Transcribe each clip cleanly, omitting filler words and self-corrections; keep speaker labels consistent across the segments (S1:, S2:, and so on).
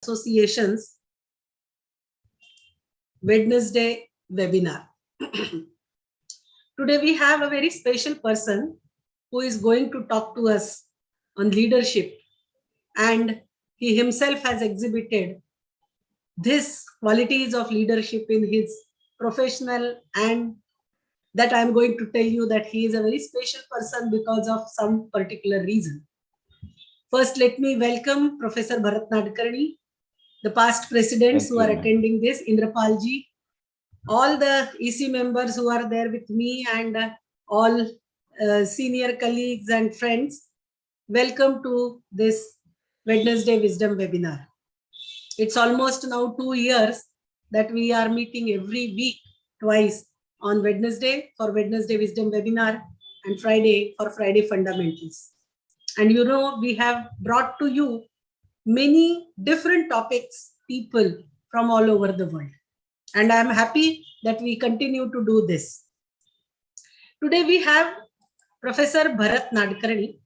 S1: Association's Wednesday webinar. Today we have a very special person who is going to talk to us on leadership, and he himself has exhibited these qualities of leadership in his professional, and that I'm going to tell you that he is a very special person because of some particular reason. First, let me welcome Professor Bharat Nadkarni, the past presidents who are attending this, Indrapalji, all the EC members who are there with me, and all senior colleagues and friends. Welcome to this Wednesday Wisdom webinar. It's almost now 2 years that we are meeting every week, twice, on Wednesday for Wednesday Wisdom webinar and Friday for Friday Fundamentals. And you know, we have brought to you many different topics, people from all over the world. And I'm happy that we continue to do this. Today we have Professor Bharat Nadkarni,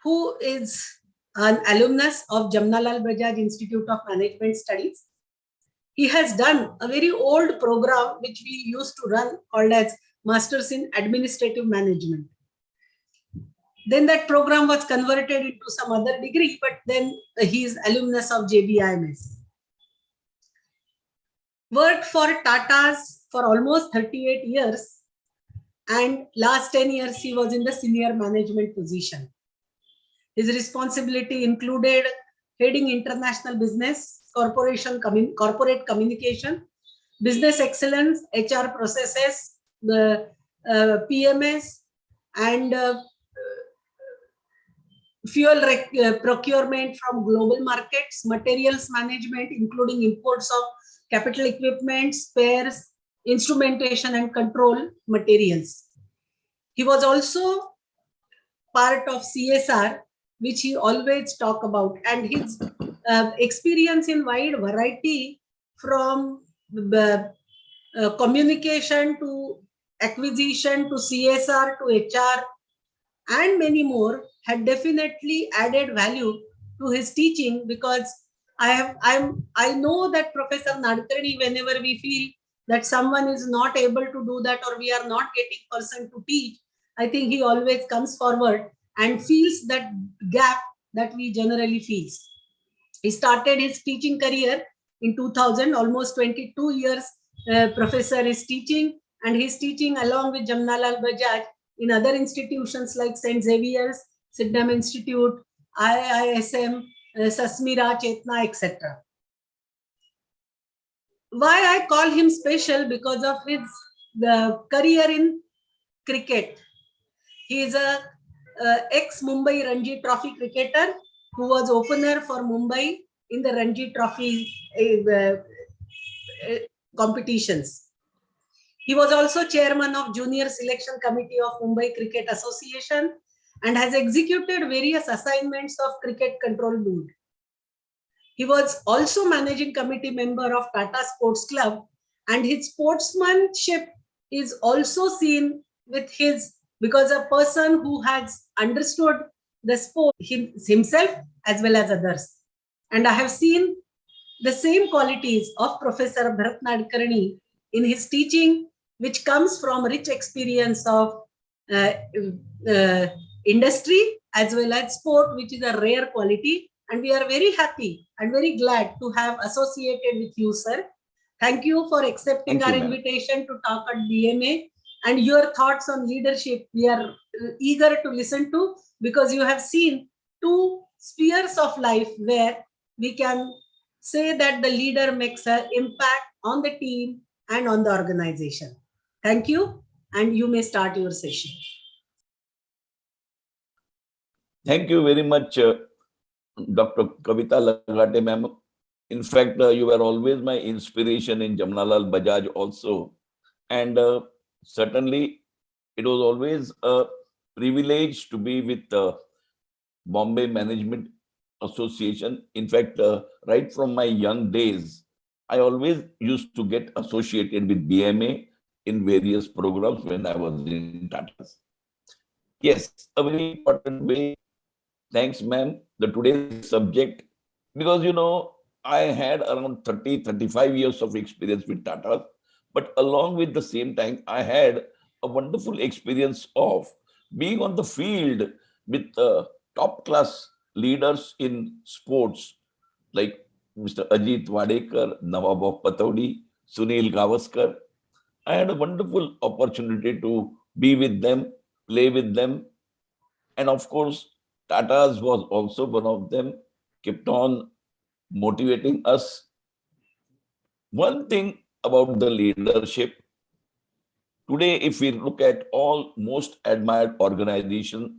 S1: who is an alumnus of Jamnalal Bajaj Institute of Management Studies. He has done a very old program which we used to run called as Masters in Administrative Management. Then that program was converted into some other degree, but then he is alumnus of JBIMS. Worked for Tata's for almost 38 years, and last 10 years he was in the senior management position. His responsibility included heading international business, corporate communication, business excellence, HR processes, the PMS, and fuel procurement from global markets, materials management, including imports of capital equipment, spares, instrumentation and control materials. He was also part of CSR, which he always talk about, and his experience in wide variety from communication to acquisition to CSR to HR and many more had definitely added value to his teaching, because I know that Professor Nadkarni, whenever we feel that someone is not able to do that or we are not getting person to teach, I think he always comes forward and feels that gap that we generally feel. He started his teaching career in 2000, almost 22 years professor is teaching, and he's teaching along with Jamnalal Bajaj in other institutions like St. Xavier's, Sydenham Institute, IISM, Sasmira, Chetna, etc. Why I call him special? Because of his career in cricket. He is a ex-Mumbai Ranji Trophy cricketer who was opener for Mumbai in the Ranji Trophy competitions. He was also chairman of Junior Selection Committee of Mumbai Cricket Association and has executed various assignments of Cricket Control Board. He was also managing committee member of Tata Sports Club, and his sportsmanship is also seen with his, because a person who has understood the sport himself as well as others. And I have seen the same qualities of Professor Bharat Nadkarni in his teaching, which comes from rich experience of industry as well as sport, which is a rare quality. And we are very happy and very glad to have associated with you, sir. Thank you for accepting our invitation to talk at BMA, and your thoughts on leadership we are eager to listen to, because you have seen two spheres of life where we can say that the leader makes an impact on the team and on the organization. Thank you, and you may start your session.
S2: Thank you very much, Dr. Kavita Lagate, ma'am. In fact, you were always my inspiration in Jamnalal Bajaj also. And certainly, it was always a privilege to be with Bombay Management Association. In fact, right from my young days, I always used to get associated with BMA in various programs when I was in Tata's. Yes, a very important way. Thanks, ma'am. The today's subject because I had around 35 years of experience with Tata, but along with the same time, I had a wonderful experience of being on the field with top class leaders in sports like Mr. Ajit Wadekar, Nawab of Pataudi, Sunil Gavaskar. I had a wonderful opportunity to be with them, play with them, and of course, Tata's was also one of them, kept on motivating us. One thing about the leadership, today, if we look at all most admired organizations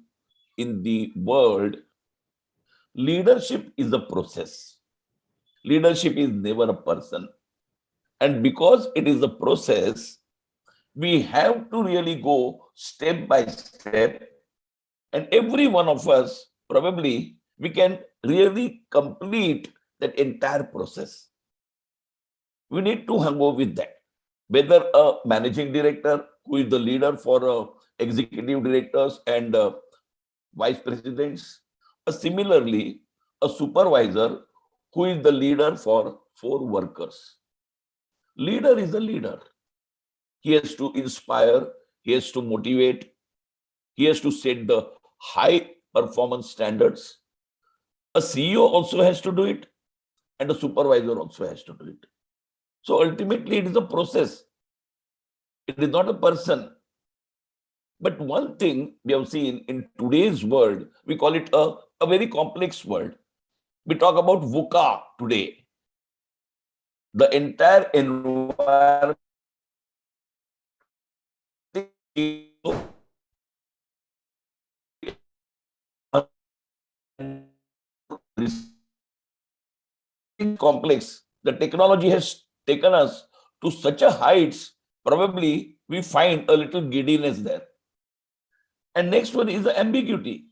S2: in the world, leadership is a process. Leadership is never a person. And because it is a process, we have to really go step by step. And every one of us, probably, we can really complete that entire process. We need to hang over with that. Whether a managing director who is the leader for executive directors and vice presidents, similarly, a supervisor who is the leader for 4 workers. Leader is a leader. He has to inspire, he has to motivate, he has to set the high performance standards. A CEO also has to do it, and a supervisor also has to do it. So ultimately, it is a process. It is not a person. But one thing we have seen in today's world, we call it a very complex world. We talk about VUCA today. The entire environment is complex. The technology has taken us to such a heights, probably we find a little giddiness there. And next one is the ambiguity.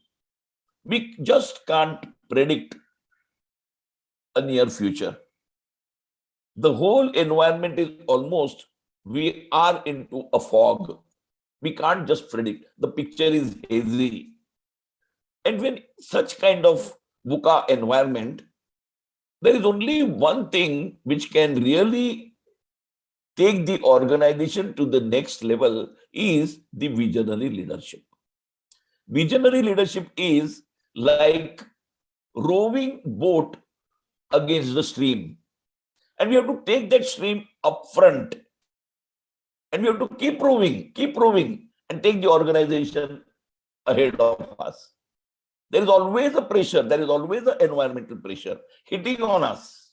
S2: We just can't predict a near future. The whole environment is almost, we are into a fog. We can't just predict. The picture is hazy. And when such kind of VUCA environment, there is only one thing which can really take the organization to the next level is the visionary leadership. Visionary leadership is like rowing boat against the stream. And we have to take that stream up front. And we have to keep rowing, and take the organization ahead of us. There is always a pressure, there is always an environmental pressure hitting on us.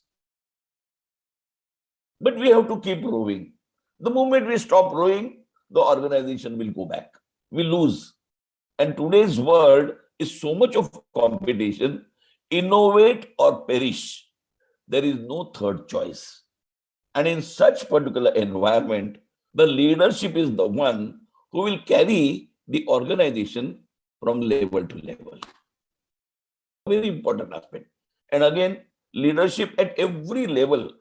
S2: But we have to keep rowing. The moment we stop rowing, the organization will go back. We lose. And today's world is so much of competition, innovate or perish. There is no third choice. And in such particular environment, the leadership is the one who will carry the organization from level to level. Very important aspect. And again, leadership at every level.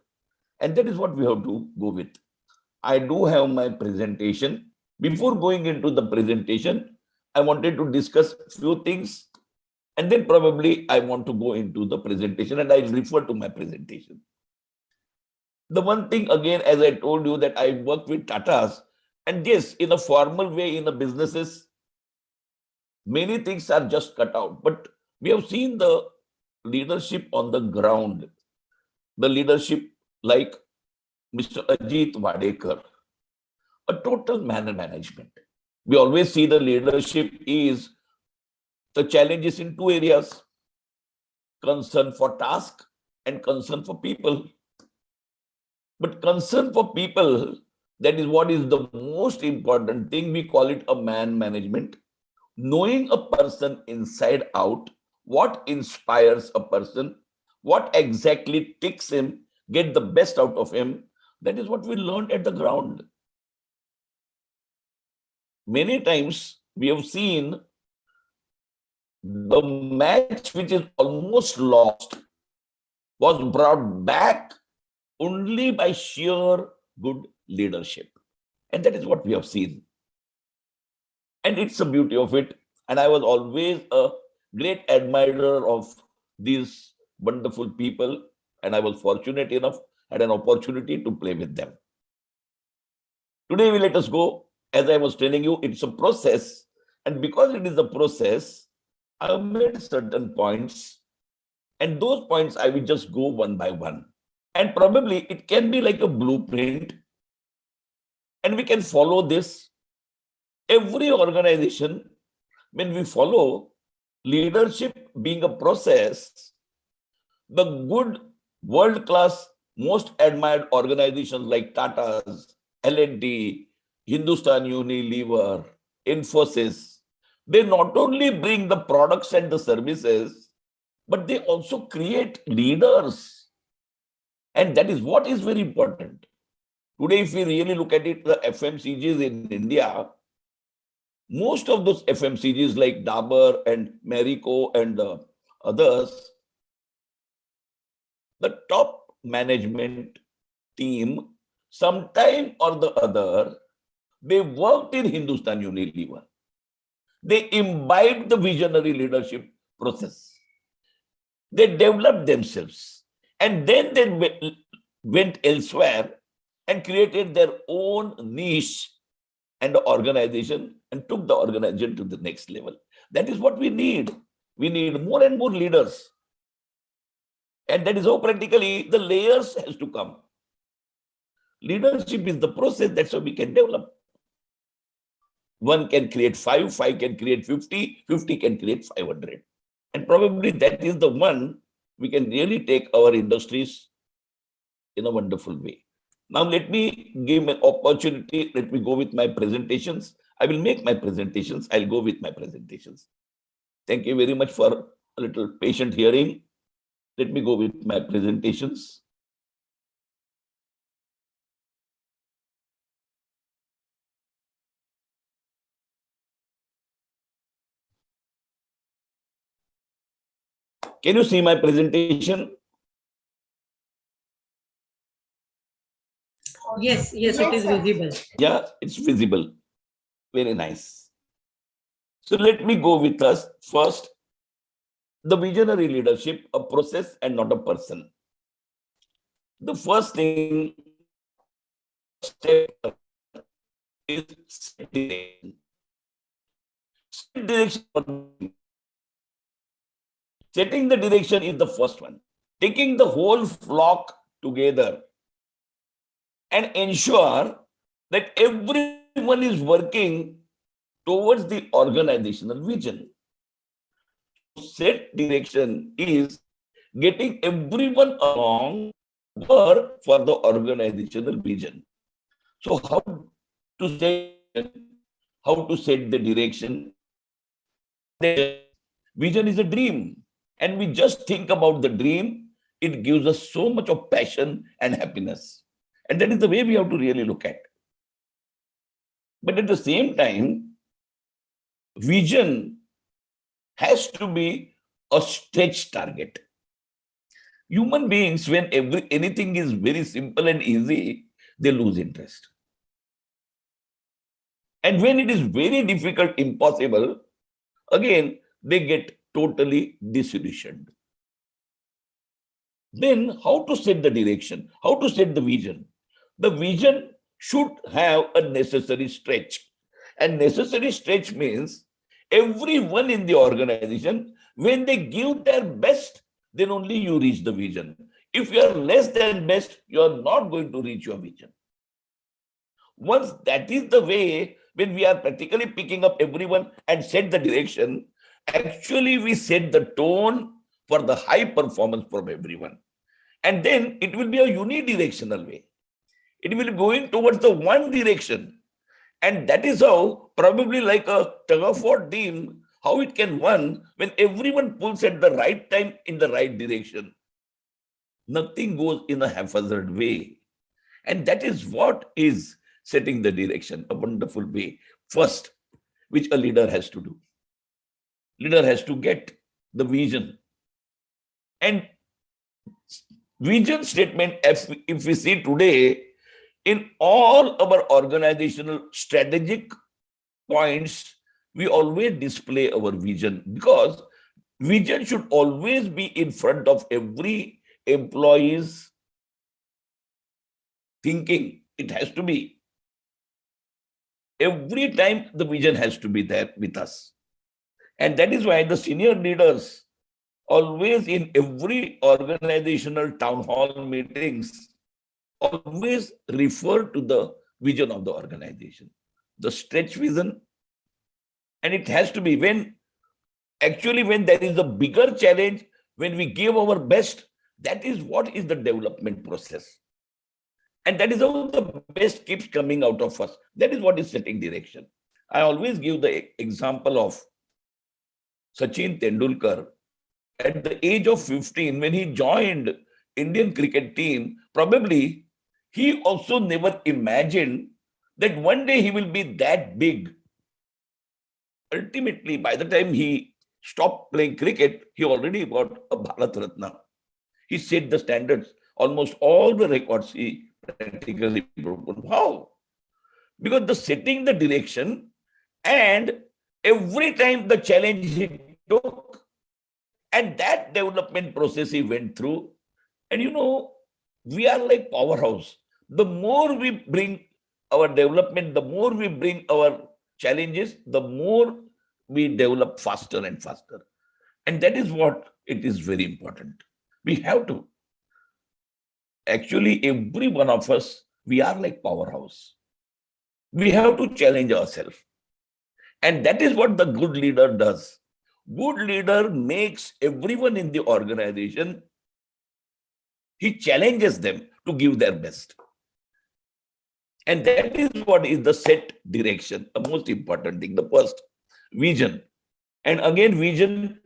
S2: And that is what we have to go with. I do have my presentation. Before going into the presentation, I wanted to discuss a few things. And then probably I want to go into the presentation, and I'll refer to my presentation. The one thing, again, as I told you, that I work with Tatas, and yes, in a formal way, in the businesses, many things are just cut out. But we have seen the leadership on the ground, the leadership like Mr. Ajit Wadekar, a total management. We always see the leadership is the challenges in 2 areas: concern for task and concern for people. But concern for people, that is what is the most important thing. We call it a man management. Knowing a person inside out, what inspires a person, what exactly ticks him, get the best out of him. That is what we learned at the ground. Many times we have seen the match which is almost lost was brought back only by sheer good leadership. And that is what we have seen. And it's the beauty of it. And I was always a great admirer of these wonderful people, and I was fortunate enough, had an opportunity to play with them. Today, we let us go. As I was telling you, it's a process. And because it is a process, I have made certain points. And those points, I will just go one by one. And probably it can be like a blueprint. And we can follow this. Every organization, when we follow leadership being a process, the good, world-class, most admired organizations like Tata's, L&T, Hindustan Unilever, Infosys, they not only bring the products and the services, but they also create leaders. And that is what is very important. Today, if we really look at it, the FMCGs in India, most of those FMCGs like Dabur and Marico and others, the top management team, sometime or the other, they worked in Hindustan Unilever. They imbibed the visionary leadership process. They developed themselves. And then they went elsewhere and created their own niche and organization and took the organization to the next level. That is what we need. We need more and more leaders. And that is how practically the layers has to come. Leadership is the process, that's how we can develop. One can create 5, 5 can create 50, 50 can create 500. And probably that is the one we can really take our industries in a wonderful way. Now let me give an opportunity, let me go with my presentations. I will make my presentations, I'll go with my presentations. Thank you very much for a little patient hearing. Let me go with my presentations. Can you see my presentation?
S1: Yes, it is visible.
S2: Yeah, it's visible. Very nice. So let me go with us first. The visionary leadership, a process and not a person. The first thing, step is set direction. Set direction. Setting the direction is the first one. Taking the whole flock together and ensure that everyone is working towards the organizational vision. Set direction is getting everyone along for the organizational vision. So how to set the direction? The vision is a dream, and we just think about the dream. It gives us so much of passion and happiness, and that is the way we have to really look at. But at the same time, vision has to be a stretch target. Human beings, when anything is very simple and easy, they lose interest. And when it is very difficult, impossible, again, they get totally disillusioned. Then how to set the direction? How to set the vision? The vision should have a necessary stretch. And necessary stretch means everyone in the organization, when they give their best, then only you reach the vision. If you are less than best, you are not going to reach your vision. Once that is the way, when we are practically picking up everyone and set the direction, actually we set the tone for the high performance from everyone. And then it will be a unidirectional way. It will be going towards the one direction. And that is how, probably like a tug-of-war team, how it can run when everyone pulls at the right time in the right direction. Nothing goes in a haphazard way. And that is what is setting the direction, a wonderful way. First, which a leader has to do. Leader has to get the vision. And vision statement, if we see today, in all our organizational strategic points, we always display our vision, because Vision should always be in front of every employee's thinking. It has to be. Every time the vision has to be there with us. And that is why the senior leaders always in every organizational town hall meetings always refer to the vision of the organization, the stretch vision. And it has to be when there is a bigger challenge, when we give our best, that is what is the development process. And that is how the best keeps coming out of us. That is what is setting direction. I always give the example of Sachin Tendulkar. At the age of 15, when he joined Indian cricket team, probably he also never imagined that one day he will be that big. Ultimately, by the time he stopped playing cricket, he already got a Bharat Ratna. He set the standards. Almost all the records he practically broke. How? Because the setting the direction, and every time the challenge he took, and that development process he went through. And we are like powerhouse. The more we bring our development, the more we bring our challenges, the more we develop faster and faster. And that is what it is very important. We have to. Actually, every one of us, we are like powerhouse. We have to challenge ourselves. And that is what the good leader does. Good leader makes everyone in the organization, he challenges them to give their best. And that is what is the set direction, the most important thing, the first vision. And again, vision,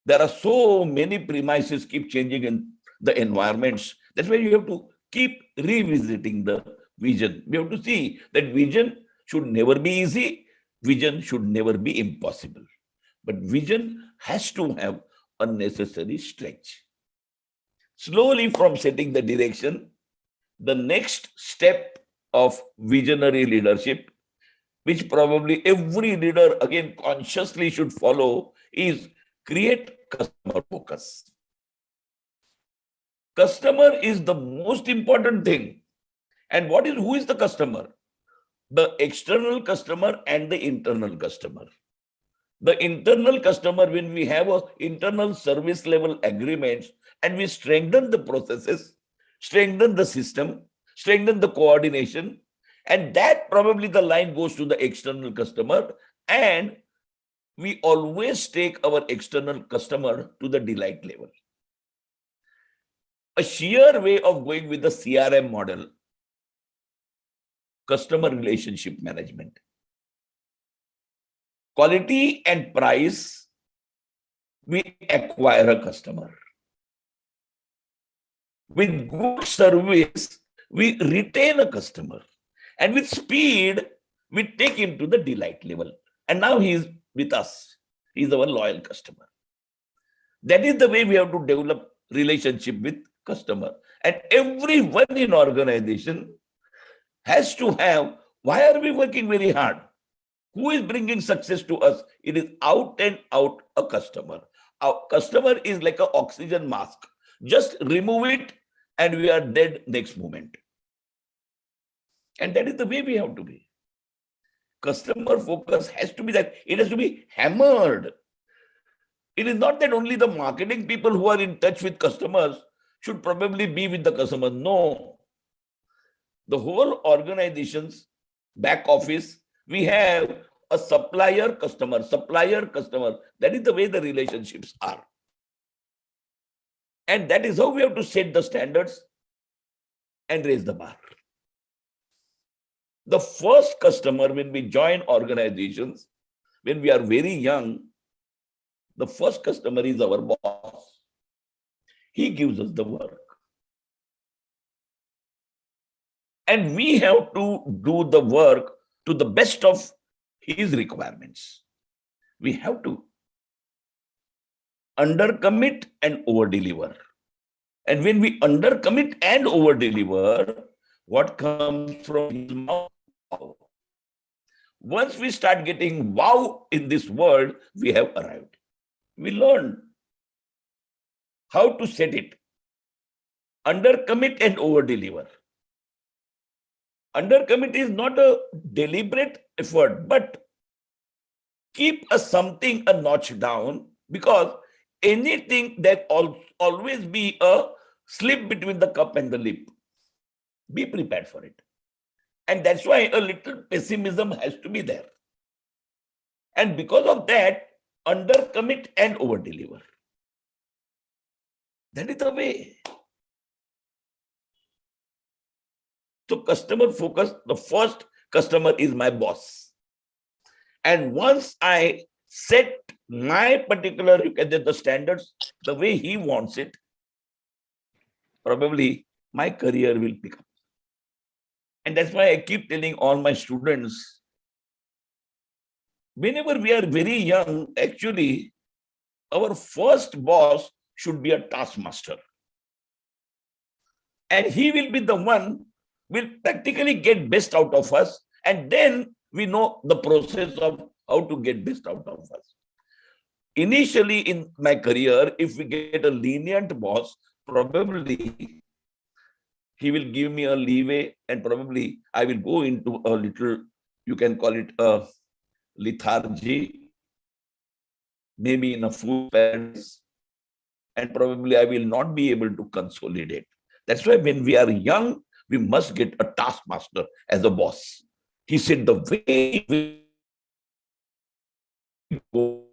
S2: there are so many premises keep changing in the environments. That's why you have to keep revisiting the vision. We have to see that vision should never be easy. Vision should never be impossible. But vision has to have a necessary stretch. Slowly from setting the direction, the next step of visionary leadership, which probably every leader again consciously should follow, is create customer focus. Customer is the most important thing. And who is the customer? The external customer and the internal customer. The internal customer, when we have an internal service level agreements and we strengthen the processes, strengthen the system, strengthen the coordination, and that probably the line goes to the external customer, and we always take our external customer to the delight level. A sheer way of going with the CRM model, customer relationship management. Quality and price, we acquire a customer. With good service, we retain a customer. And with speed, we take him to the delight level. And now he is with us. He is our loyal customer. That is the way we have to develop relationship with customer. And everyone in organization has to have, why are we working very hard? Who is bringing success to us? It is out and out a customer. Our customer is like an oxygen mask. Just remove it and we are dead next moment. And that is the way we have to be. Customer focus has to be that. It has to be hammered. It is not that only the marketing people who are in touch with customers should probably be with the customer. No. The whole organization's back office, we have a supplier customer. That is the way the relationships are. And that is how we have to set the standards and raise the bar. The first customer, when we join organizations, when we are very young, the first customer is our boss. He gives us the work. And we have to do the work to the best of his requirements. We have to undercommit and over-deliver. And when we undercommit and over-deliver, what comes from his mouth? Wow. Once we start getting wow in this world, we have arrived. we learn how to set it. Under commit and over deliver. Under commit is not a deliberate effort, but keep something a notch down, because anything that always be a slip between the cup and the lip. Be prepared for it. And that's why a little pessimism has to be there. And because of that, under commit and over deliver. That is the way. So customer focus, the first customer is my boss. And once I set my particular, you can say the standards, the way he wants it, probably my career will pick up. And that's why I keep telling all my students, whenever we are very young, actually, our first boss should be a taskmaster. And he will be the one will practically get best out of us. And then we know the process of how to get best out of us. Initially in my career, if we get a lenient boss, probably he will give me a leeway, and probably I will go into a little, you can call it a lethargy, maybe in a food paradise, and probably I will not be able to consolidate. That's why when we are young, we must get a taskmaster as a boss. He said the way we go,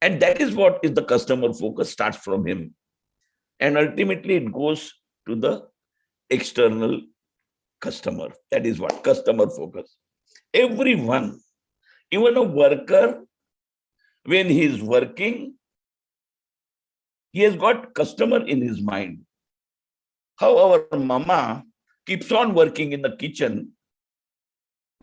S2: and that is what is the customer focus starts from him. And ultimately it goes to the external customer. That is what customer focus. Everyone, even a worker, when he is working, he has got customer in his mind. How our mama keeps on working in the kitchen,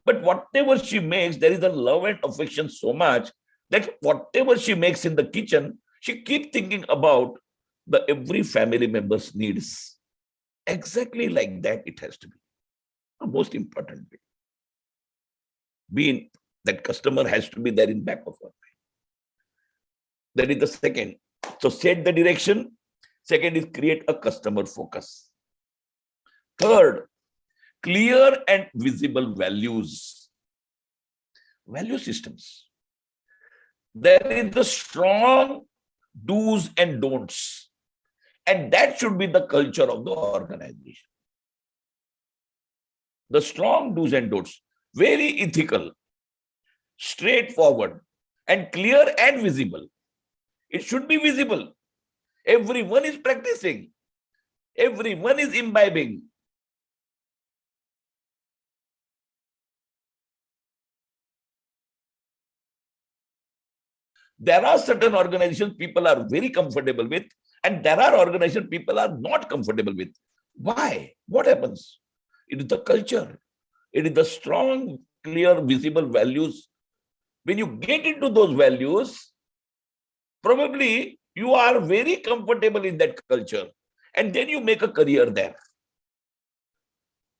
S2: but whatever she makes, there is a love and affection so much that whatever she makes in the kitchen, she keeps thinking about the every family member's needs. Exactly like that it has to be. The most important thing. Being that customer has to be there in back of our mind. That is the second. So set the direction. Second is create a customer focus. Third, clear and visible values. Value systems. There is the strong do's and don'ts. And that should be the culture of the organization. The strong do's and don'ts. Very ethical, straightforward, and clear and visible. It should be visible. Everyone is practicing. Everyone is imbibing. There are certain organizations people are very comfortable with, and there are organizations people are not comfortable with. Why? What happens? It is the culture. It is the strong, clear, visible values. When you get into those values, probably you are very comfortable in that culture, and then you make a career there.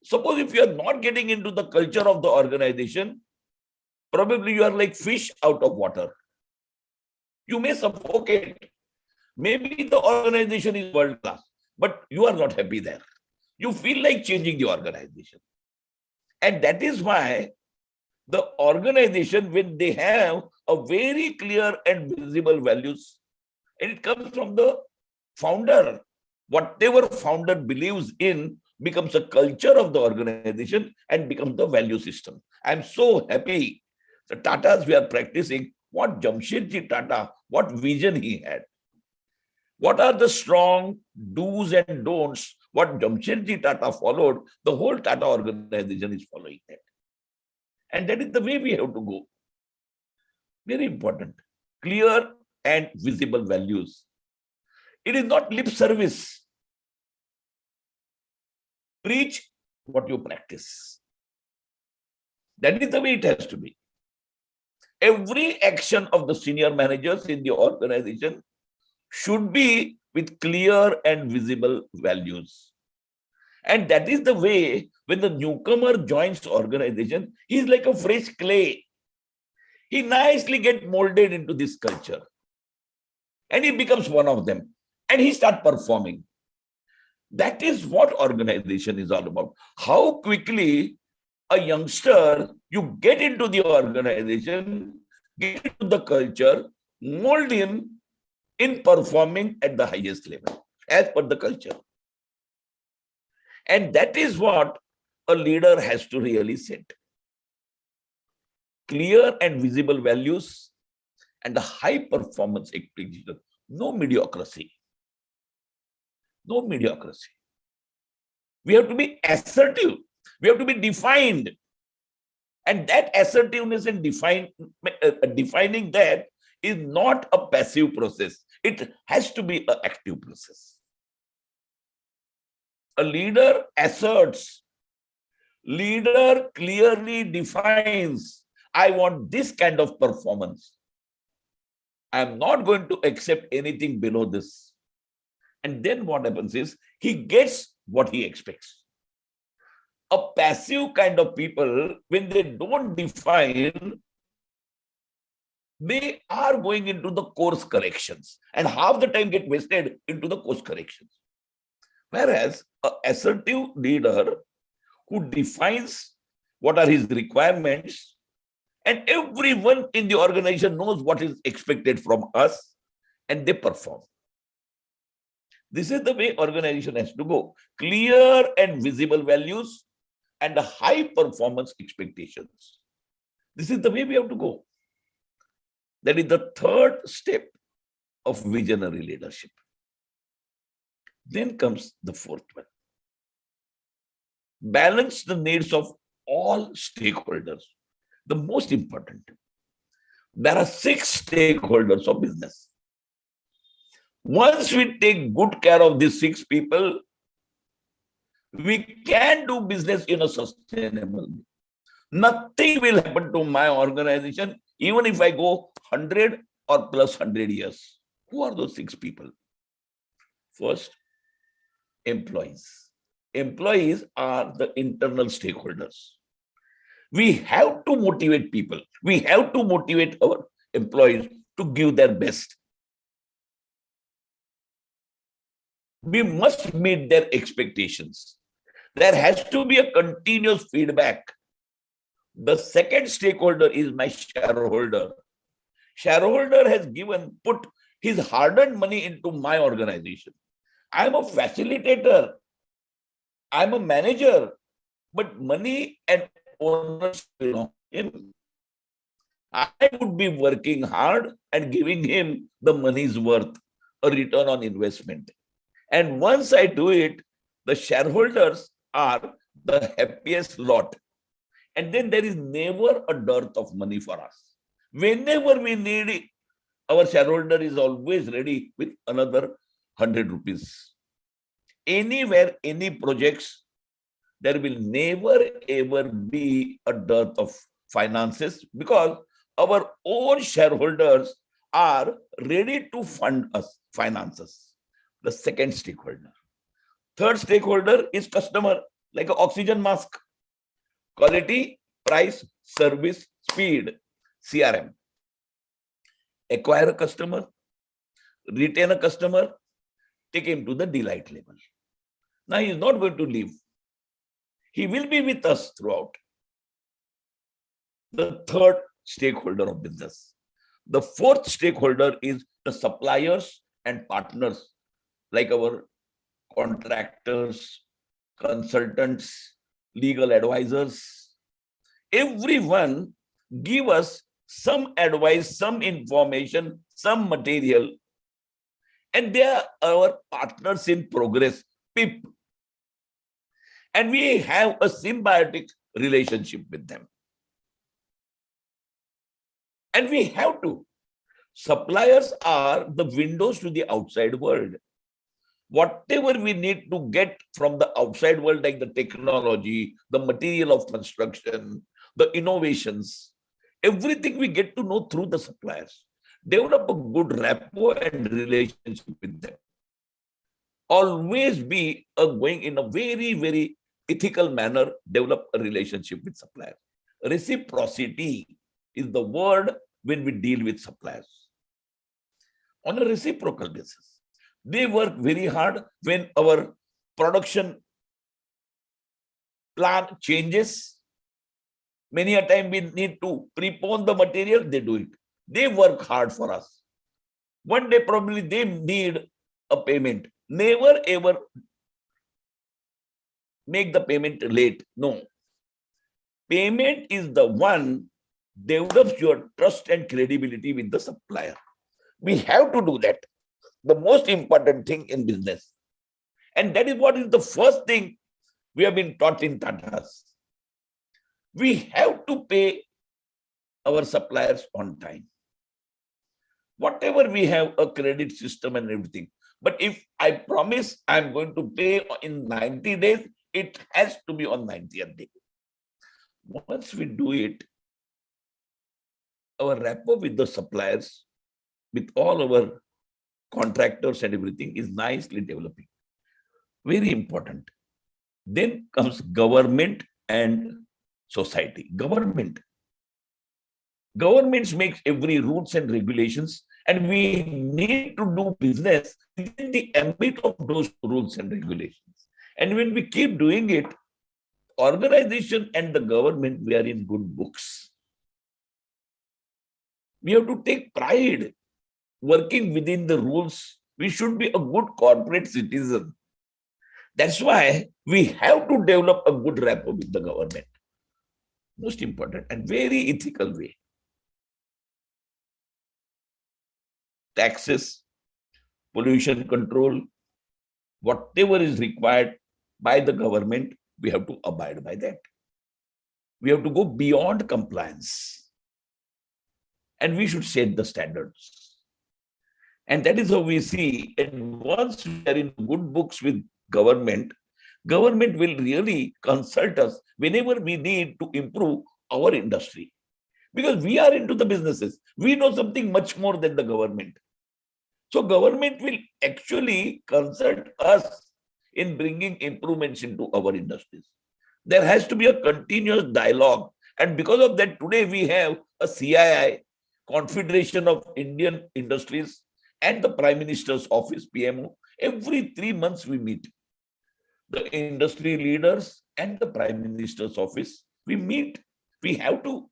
S2: Suppose if you are not getting into the culture of the organization, probably you are like fish out of water. You may suffocate. Maybe the organization is world class, but you are not happy there. You feel like changing the organization. And that is why the organization, when they have a very clear and visible values, and it comes from the founder, whatever founder believes in becomes a culture of the organization and becomes the value system. I'm so happy. The Tatas we are practicing, what Jamshedji Tata, what vision he had. What are the strong do's and don'ts? What Jamshedji Tata followed, the whole Tata organization is following that. And that is the way we have to go. Very important. Clear and visible values. It is not lip service. Preach what you practice. That is the way it has to be. Every action of the senior managers in the organization should be with clear and visible values. And that is the way when the newcomer joins the organization, he is like a fresh clay. he nicely gets molded into this culture. And he becomes one of them. And he starts performing. That is what organization is all about. How quickly a youngster, you get into the organization, get into the culture, mold him in performing at the highest level, as per the culture. And that is what a leader has to really set. Clear and visible values and a high performance expectation. No mediocrity. No mediocrity. We have to be assertive. We have to be defined. And that assertiveness and defining that is not a passive process. It has to be an active process. A leader asserts. Leader clearly defines, I want this kind of performance. I am not going to accept anything below this. And then what happens is, he gets what he expects. A passive kind of people, when they don't define, they are going into the course corrections. And half the time get wasted into the course corrections. Whereas an assertive leader who defines what are his requirements, and everyone in the organization knows what is expected from us, and they perform. This is the way organization has to go. Clear and visible values and a high performance expectations. This is the way we have to go. That is the third step of visionary leadership. Then comes the fourth one. Balance the needs of all stakeholders. The most important. There are 6 stakeholders of business. Once we take good care of these 6 people, we can do business in a sustainable way. Nothing will happen to my organization, even if I go 100 or plus 100 years. Who are those 6 people? First, employees. Employees are the internal stakeholders. We have to motivate people. We have to motivate our employees to give their best. We must meet their expectations. There has to be a continuous feedback. The second stakeholder is my shareholder. Shareholder has put his hard-earned money into my organization. I'm a facilitator. I'm a manager, but money and ownership belong to him. I would be working hard and giving him the money's worth, a return on investment. And once I do it, the shareholders are the happiest lot. And then there is never a dearth of money for us. Whenever we need it, our shareholder is always ready with another 100 rupees. Anywhere, any projects, there will never ever be a dearth of finances, because our own shareholders are ready to fund us finances. The second stakeholder. Third stakeholder is customer, like an oxygen mask. Quality, price, service, speed, CRM. Acquire a customer, retain a customer, take him to the delight level. Now he is not going to leave. He will be with us throughout. The third stakeholder of business. The fourth stakeholder is the suppliers and partners, like our contractors, consultants, legal advisors. Everyone give us some advice, some information, some material, and they are our partners in progress, PIP. And we have a symbiotic relationship with them. And we have to. Suppliers are the windows to the outside world. Whatever we need to get from the outside world, like the technology, the material of construction, the innovations, everything we get to know through the suppliers. Develop a good rapport and relationship with them. Always be going in a very, very ethical manner, develop a relationship with suppliers. Reciprocity. is the word when we deal with suppliers on a reciprocal basis. They work very hard when our production plan changes. Many a time we need to prepone the material, they do it. They work hard for us. One day probably they need a payment. Never ever make the payment late. No. Payment is the one develops your trust and credibility with the supplier. We have to do that. The most important thing in business. And that is what is the first thing we have been taught in Tatas. We have to pay our suppliers on time. Whatever we have a credit system and everything. But if I promise I'm going to pay in 90 days, it has to be on 90th day. Once we do it, our rapport with the suppliers, with all our contractors and everything is nicely developing. Very important. Then comes government and society. Governments makes every rules and regulations, and we need to do business within the ambit of those rules and regulations. And when we keep doing it, organization and the government, we are in good books. We have to take pride working within the rules. We should be a good corporate citizen. That's why we have to develop a good rapport with the government. Most important and very ethical way. Taxes, pollution control, whatever is required by the government, we have to abide by that. We have to go beyond compliance. And we should set the standards. And that is how we see. And once we are in good books with government will really consult us whenever we need to improve our industry. Because we are into the businesses. We know something much more than the government. So government will actually consult us in bringing improvements into our industries. There has to be a continuous dialogue. And because of that, today we have a CII, Confederation of Indian Industries, and the Prime Minister's Office, PMO. Every 3 months we meet. The industry leaders and the Prime Minister's Office, we meet. We have to.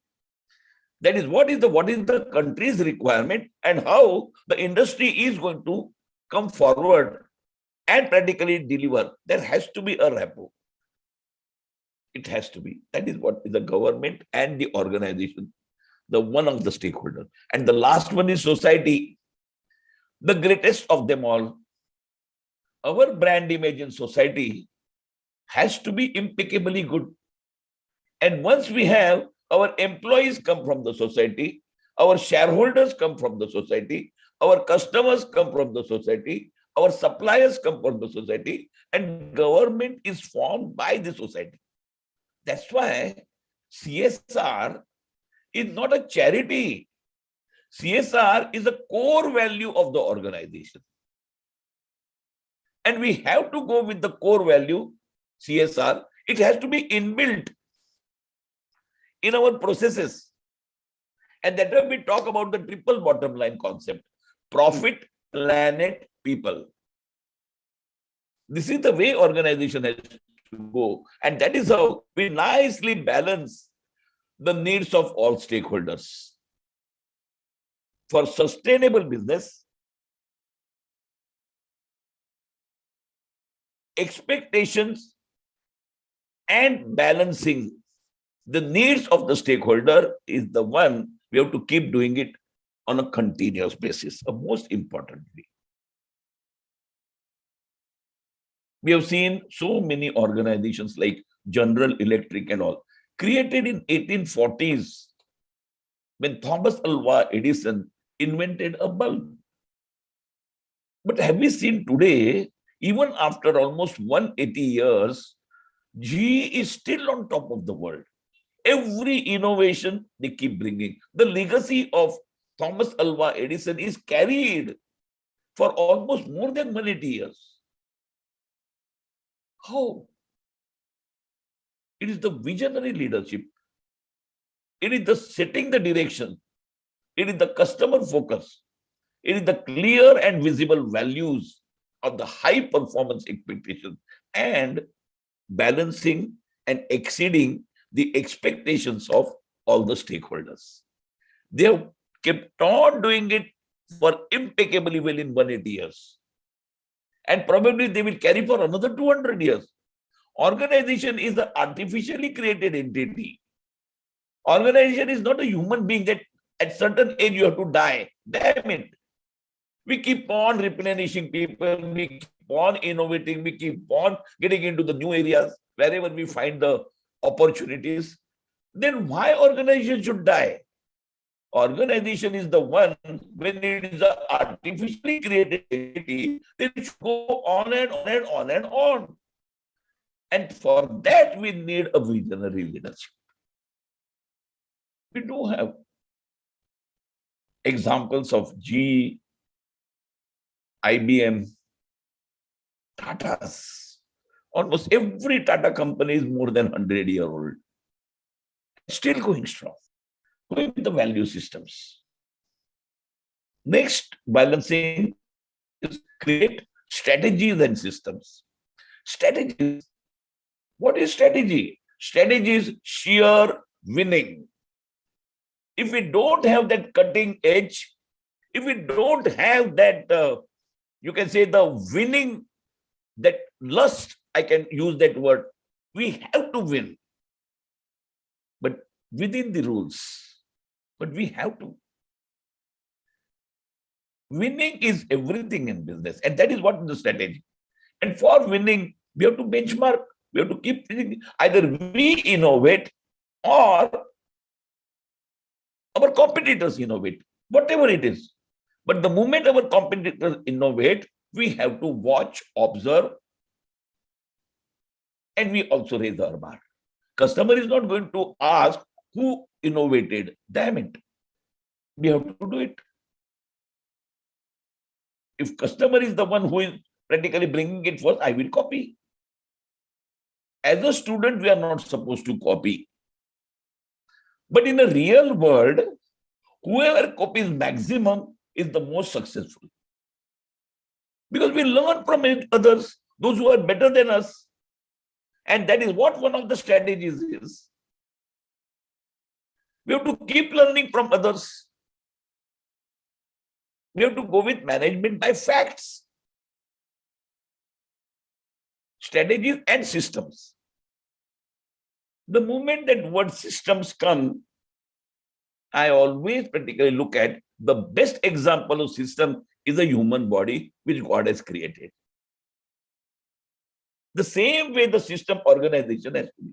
S2: That is what is the country's requirement and how the industry is going to come forward and practically deliver. There has to be a rapport. It has to be. That is what is the government and the organization, the one of the stakeholders. And the last one is society, the greatest of them all. Our brand image in society has to be impeccably good. And once we have, our employees come from the society, our shareholders come from the society, our customers come from the society, our suppliers come from the society, and government is formed by the society. That's why CSR is not a charity. CSR is a core value of the organization. And we have to go with the core value, CSR. It has to be inbuilt in our processes. And that way we talk about the triple bottom line concept: profit, planet, people. This is the way organization has to go. And that is how we nicely balance the needs of all stakeholders. For sustainable business, expectations and balancing the needs of the stakeholder is the one we have to keep doing it on a continuous basis, a most important way. We have seen so many organizations like General Electric and all, created in 1840s when Thomas Alva Edison invented a bulb. But have we seen today, even after almost 180 years, GE is still on top of the world. Every innovation they keep bringing. The legacy of Thomas Alva Edison is carried for almost more than 180 years. How? It is the visionary leadership. It is the setting the direction. It is the customer focus. It is the clear and visible values of the high performance expectations and balancing and exceeding the expectations of all the stakeholders. They have kept on doing it for impeccably well in 180 years. And probably they will carry for another 200 years. Organization is an artificially created entity. Organization is not a human being that at certain age you have to die. Damn it. We keep on replenishing people, we keep on innovating, we keep on getting into the new areas wherever we find the opportunities. Then why organization should die? Organization is the one, when it is an artificially created entity, then it should go on and on and on and on. And for that, we need a visionary leadership. We do have examples of GE, IBM, Tatas. Almost every Tata company is more than 100-year-old. Still going strong, going with the value systems. Next, balancing is create strategies and systems. Strategies. What is strategy? Strategy is sheer winning. If we don't have that cutting edge, if we don't have that, you can say the winning, that lust, I can use that word, we have to win. But within the rules. But we have to. Winning is everything in business. And that is what is the strategy. And for winning, we have to benchmark. We have to keep thinking. Either we innovate or our competitors innovate, whatever it is. But the moment our competitors innovate, we have to watch, observe, and we also raise our bar. Customer is not going to ask who innovated. Damn it. We have to do it. If customer is the one who is practically bringing it first, I will copy. As a student, we are not supposed to copy. But in a real world, whoever copies maximum is the most successful. Because we learn from others, those who are better than us. And that is what one of the strategies is. We have to keep learning from others. We have to go with management by facts, strategies and systems. The moment that word systems come, I always practically look at the best example of system is a human body which God has created. The same way the system organization has to be.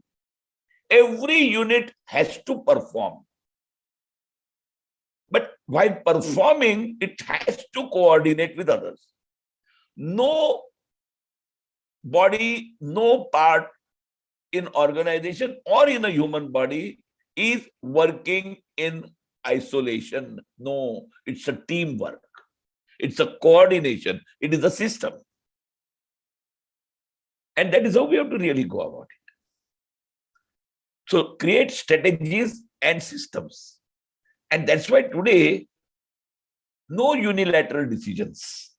S2: Every unit has to perform. But while performing, it has to coordinate with others. No body, no part in organization or in a human body is working in isolation. No, it's a teamwork. It's a coordination. It is a system. And that is how we have to really go about it. So create strategies and systems. And that's why today, no unilateral decisions,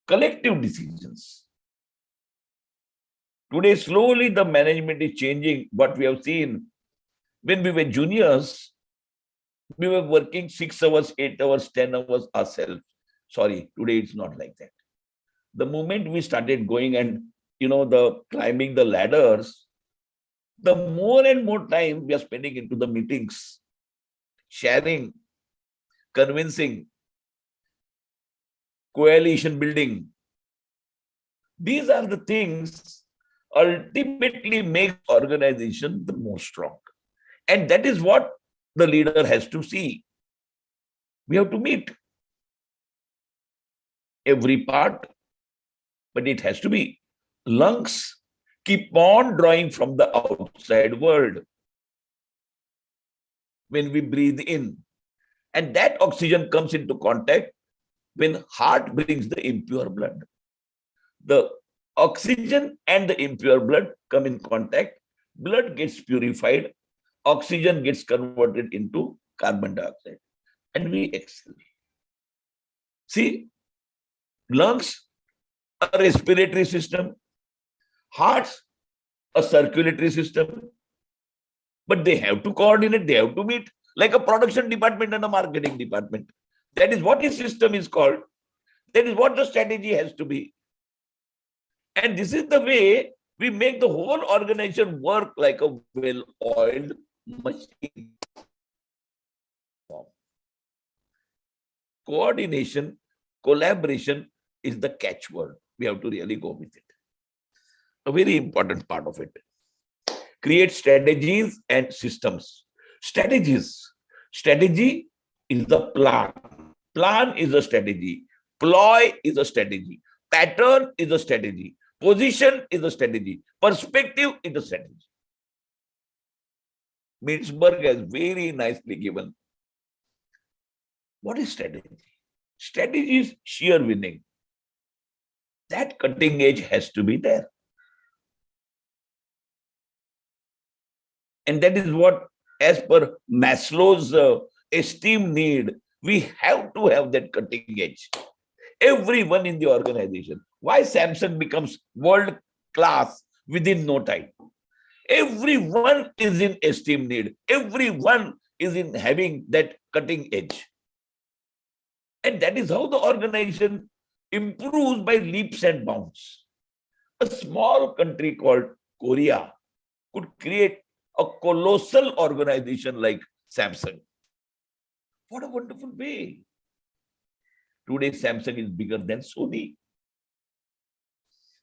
S2: collective decisions. Today, slowly the management is changing. What we have seen, when we were juniors, we were working 6 hours, 8 hours, 10 hours ourselves. Sorry, today it's not like that. The moment we started going and, the climbing the ladders, the more and more time we are spending into the meetings, sharing, convincing, coalition building. These are the things ultimately make organization the most strong. And that is what the leader has to see. We have to meet every part, but it has to be lungs keep on drawing from the outside world when we breathe in. And that oxygen comes into contact when heart brings the impure blood. The oxygen and the impure blood come in contact, blood gets purified, oxygen gets converted into carbon dioxide and we exhale. See, lungs, a respiratory system, hearts, a circulatory system, but they have to coordinate, they have to meet, like a production department and a marketing department. That is what his system is called. That is what the strategy has to be. And this is the way we make the whole organization work like a well-oiled machine. Coordination, collaboration is the catchword. We have to really go with it. A very important part of it. Create strategies and systems. Strategies. Strategy is the plan. Plan is a strategy. Ploy is a strategy. Pattern is a strategy. Position is a strategy. Perspective is a strategy. Mintzberg has very nicely given. What is strategy? Strategy is sheer winning. That cutting edge has to be there. And that is what, as per Maslow's esteemed need, we have to have that cutting edge. Everyone in the organization. Why Samsung becomes world class within no time? Everyone is in esteemed need. Everyone is in having that cutting edge. And that is how the organization improves by leaps and bounds. A small country called Korea could create a colossal organization like Samsung. What a wonderful way. Today, Samsung is bigger than Sony.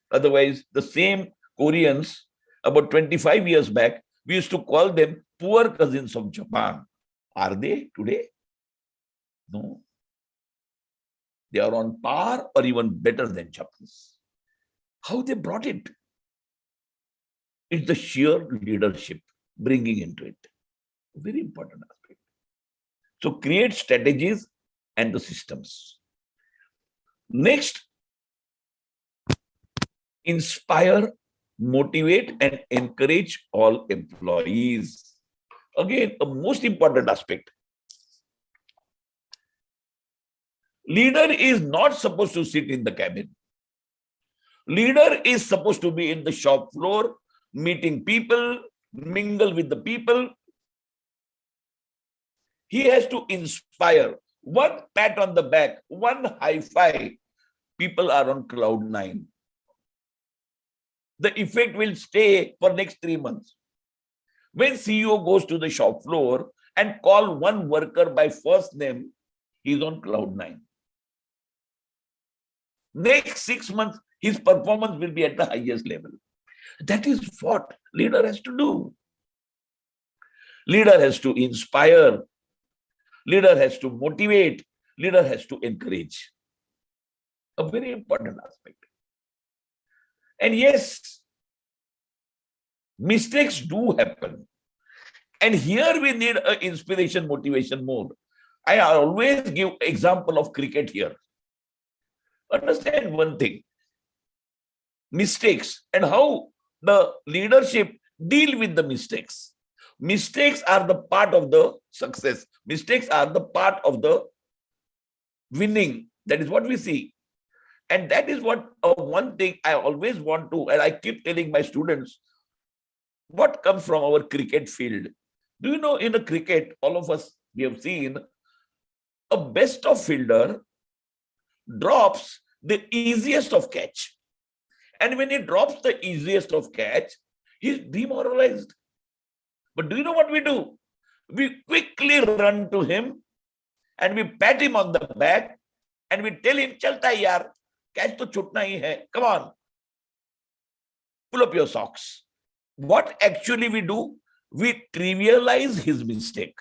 S2: Otherwise, the same Koreans, about 25 years back, we used to call them poor cousins of Japan. Are they today? No. They are on par or even better than Japanese. How they brought it? It's the sheer leadership bringing into it. Very important aspect. So create strategies and the systems. Next, inspire, motivate, and encourage all employees. Again, a most important aspect. Leader is not supposed to sit in the cabin. Leader is supposed to be in the shop floor, meeting people, mingle with the people. He has to inspire. One pat on the back, one high five, people are on cloud 9. The effect will stay for next 3 months. When CEO goes to the shop floor and call one worker by first name, he's on cloud 9. Next 6 months, his performance will be at the highest level. That is what leader has to do. Leader has to inspire. Leader has to motivate. Leader has to encourage. A very important aspect. And yes, mistakes do happen. And here we need an inspiration, motivation mode. I always give example of cricket here. Understand one thing. Mistakes and how the leadership deal with the mistakes. Mistakes are the part of the success. Mistakes are the part of the winning. That is what we see. And that is what one thing I always want to, and I keep telling my students, what comes from our cricket field. Do you know in a cricket, all of us, we have seen a best of fielder drops the easiest of catch. And when he drops the easiest of catch, he's demoralized. But do you know what we do? We quickly run to him and we pat him on the back and we tell him, "Chalta hai yaar, catch to chutna hi hai. Come on, pull up your socks." What actually we do? We trivialize his mistake.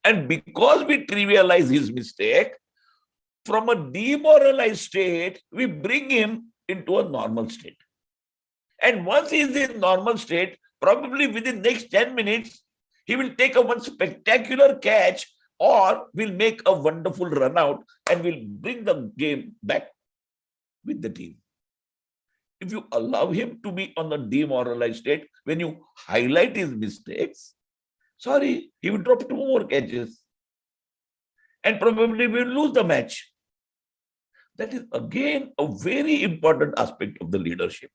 S2: And because we trivialize his mistake, from a demoralized state, we bring him into a normal state. And once he is in normal state, probably within next 10 minutes, he will take a one spectacular catch or will make a wonderful run out and will bring the game back with the team. If you allow him to be on a demoralized state, when you highlight his mistakes, Sorry, he will drop 2 more catches. And probably we will lose the match. That is again a very important aspect of the leadership.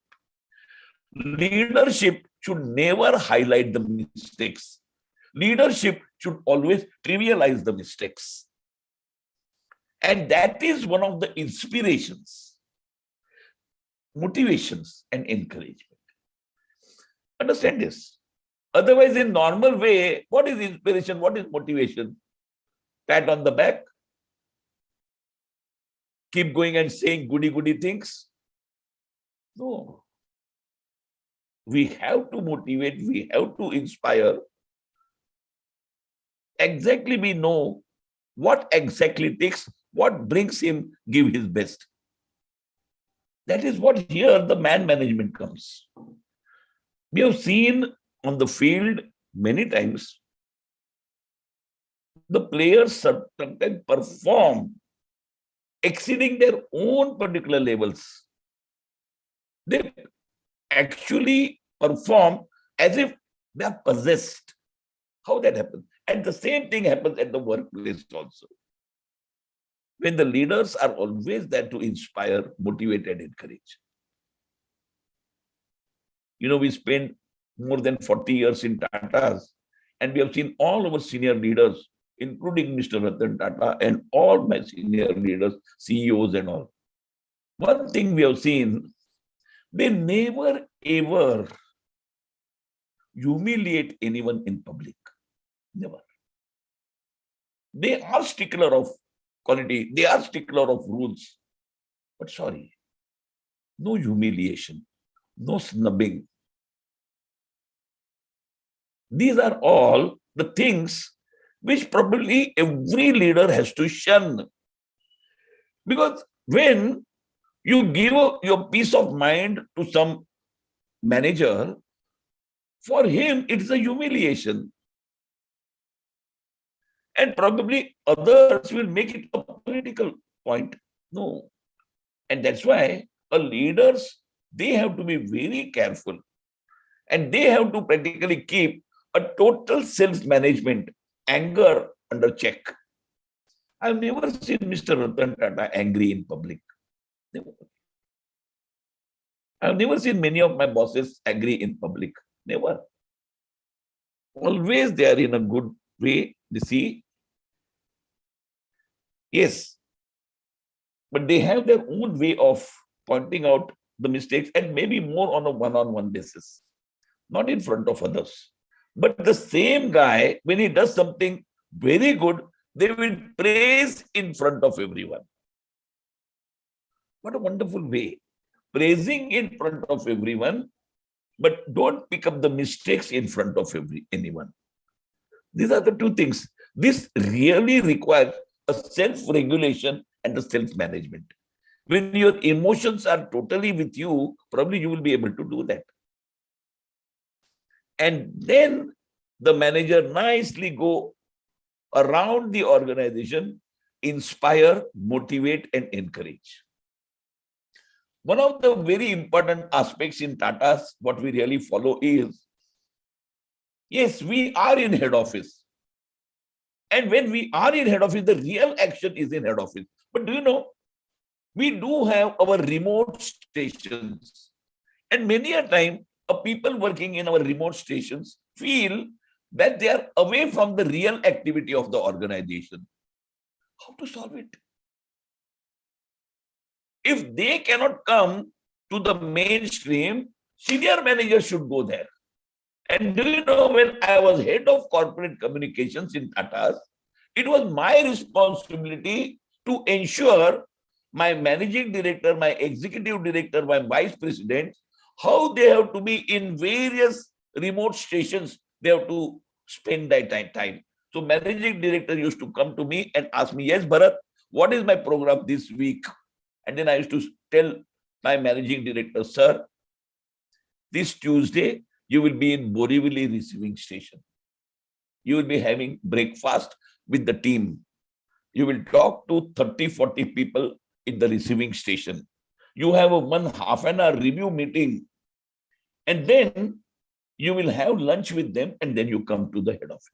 S2: Leadership should never highlight the mistakes. Leadership should always trivialize the mistakes. And that is one of the inspirations, motivations, and encouragement. Understand this. Otherwise, in normal way, what is inspiration? What is motivation? Pat on the back. Keep going and saying goody things. No. We have to motivate, we have to inspire. Exactly we know what exactly takes, what brings him give his best. That is what here the man management comes. We have seen on the field many times the players sometimes perform exceeding their own particular levels. They actually perform as if they are possessed. How that happens? And the same thing happens at the workplace also. When the leaders are always there to inspire, motivate, and encourage. You know, we spent more than 40 years in Tata's, and we have seen all our senior leaders, including Mr. Ratan Tata and all my senior leaders, CEOs and all. One thing we have seen, they never ever humiliate anyone in public. Never. They are stickler of quality. They are stickler of rules. But sorry, no humiliation, no snubbing. These are all the things which probably every leader has to shun. Because when you give your peace of mind to some manager, for him, it's a humiliation. And probably others will make it a political point. No. And that's why leaders, they have to be very careful. And they have to practically keep a total self-management, anger under check. I've never seen Mr. Ratan Tata angry in public. Never. I've never seen many of my bosses angry in public. Never. Always they are in a good way. They see. Yes. But they have their own way of pointing out the mistakes and maybe more on a one-on-one basis, not in front of others. But the same guy, when he does something very good, they will praise in front of everyone. What a wonderful way. Praising in front of everyone, but don't pick up the mistakes in front of anyone. These are the two things. This really requires a self-regulation and a self-management. When your emotions are totally with you, probably you will be able to do that. And then the manager nicely go around the organization, inspire, motivate, and encourage. One of the very important aspects in Tata's, what we really follow is, yes, we are in head office. And when we are in head office, the real action is in head office. But do you know, we do have our remote stations. And many a time, people working in our remote stations feel that they are away from the real activity of the organization. How to solve it? If they cannot come to the mainstream, senior managers should go there. And do you know, when I was head of corporate communications in Tata's, it was my responsibility to ensure my managing director, my executive director, my vice president, how they have to be in various remote stations. They have to spend that time. So managing director used to come to me and ask me, yes, Bharat, what is my program this week? And then I used to tell my managing director, sir, this Tuesday, you will be in Borivali receiving station. You will be having breakfast with the team. You will talk to 30, 40 people in the receiving station. You have a 1.5 hour review meeting. And then You will have lunch with them and then you come to the head office.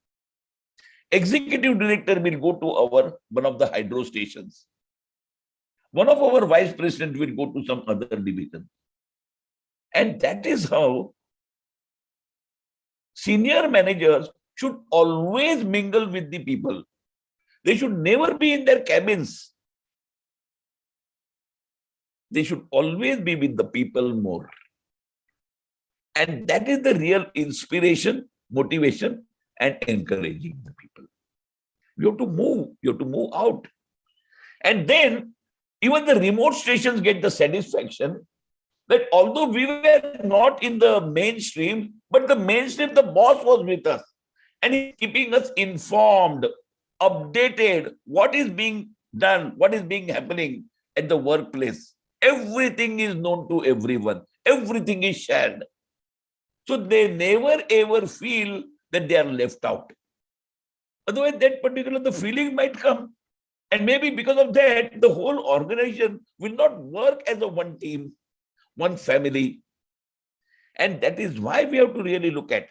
S2: Executive director will go to one of the hydro stations. One of our vice president will go to some other division. And that is how senior managers should always mingle with the people. They should never be in their cabins. They should always be with the people more. And that is the real inspiration, motivation, and encouraging the people. You have to move out. And then even the remote stations get the satisfaction that although we were not in the mainstream, but the mainstream, the boss was with us. And he's keeping us informed, updated, what is being done, what is being happening at the workplace. Everything is known to everyone. Everything is shared. So they never ever feel that they are left out. Otherwise, the feeling might come. And maybe because of that, the whole organization will not work as a one team, one family. And that is why we have to really look at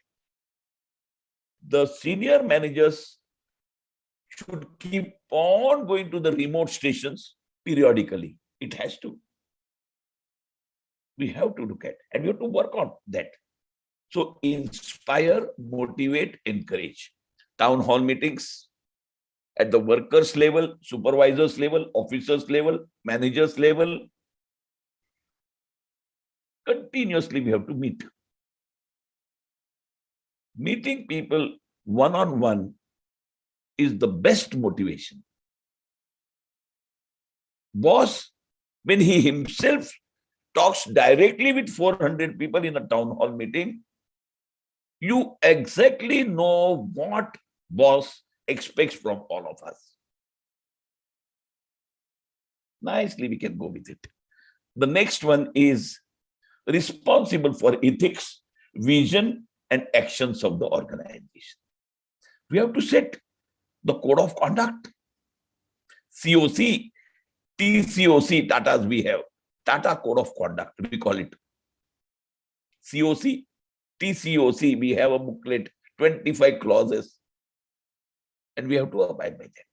S2: the senior managers should keep on going to the remote stations periodically. It has to. We have to look at, and we have to work on that. So inspire, motivate, encourage. Town hall meetings at the workers level, supervisors level, officers level, managers level. Continuously we have to meet. Meeting people one-on-one is the best motivation. Boss, when he himself talks directly with 400 people in a town hall meeting, you exactly know what boss expects from all of us. Nicely, we can go with it. The next one is responsible for ethics, vision, and actions of the organization. We have to set the code of conduct. COC, TCOC, Tata's we have. Tata Code of Conduct, we call it. COC, TCOC, we have a booklet, 25 clauses. And we have to abide by that.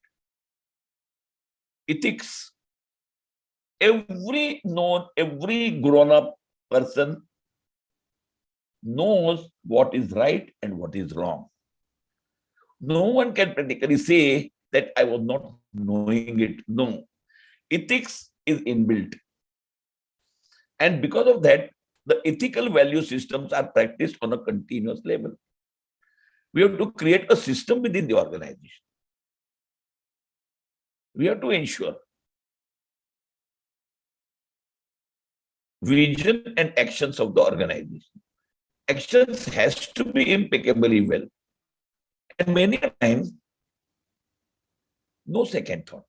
S2: Ethics. Every grown-up person knows what is right and what is wrong. No one can practically say that I was not knowing it. No. Ethics is inbuilt. And because of that, the ethical value systems are practiced on a continuous level. We have to create a system within the organization. We have to ensure vision and actions of the organization. Actions has to be impeccably well. And many times, no second thought.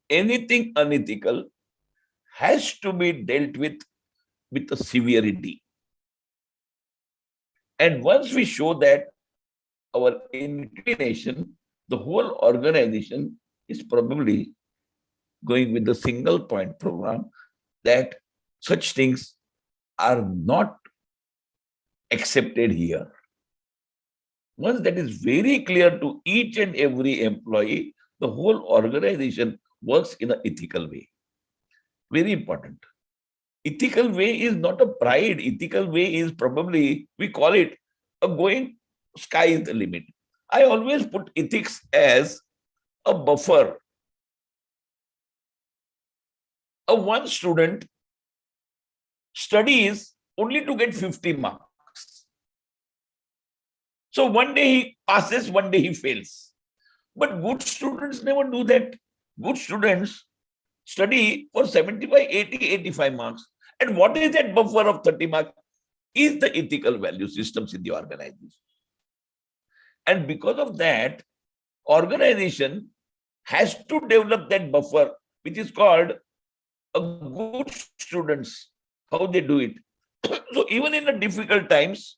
S2: Anything unethical has to be dealt with a severity. And once we show that our inclination, the whole organization is probably going with the single point program that such things are not accepted here. Once that is very clear to each and every employee, the whole organization works in an ethical way. Very important. Ethical way is not a pride. Ethical way is probably, we call it a going, sky is the limit. I always put ethics as a buffer. A one student studies only to get 50 marks. So one day he passes, one day he fails. But good students never do that. Good students study for 75, 80, 85 marks. And what is that buffer of 30 marks? Is the ethical value systems in the organization. And because of that, organization has to develop that buffer, which is called a good students, how they do it. So even in the difficult times,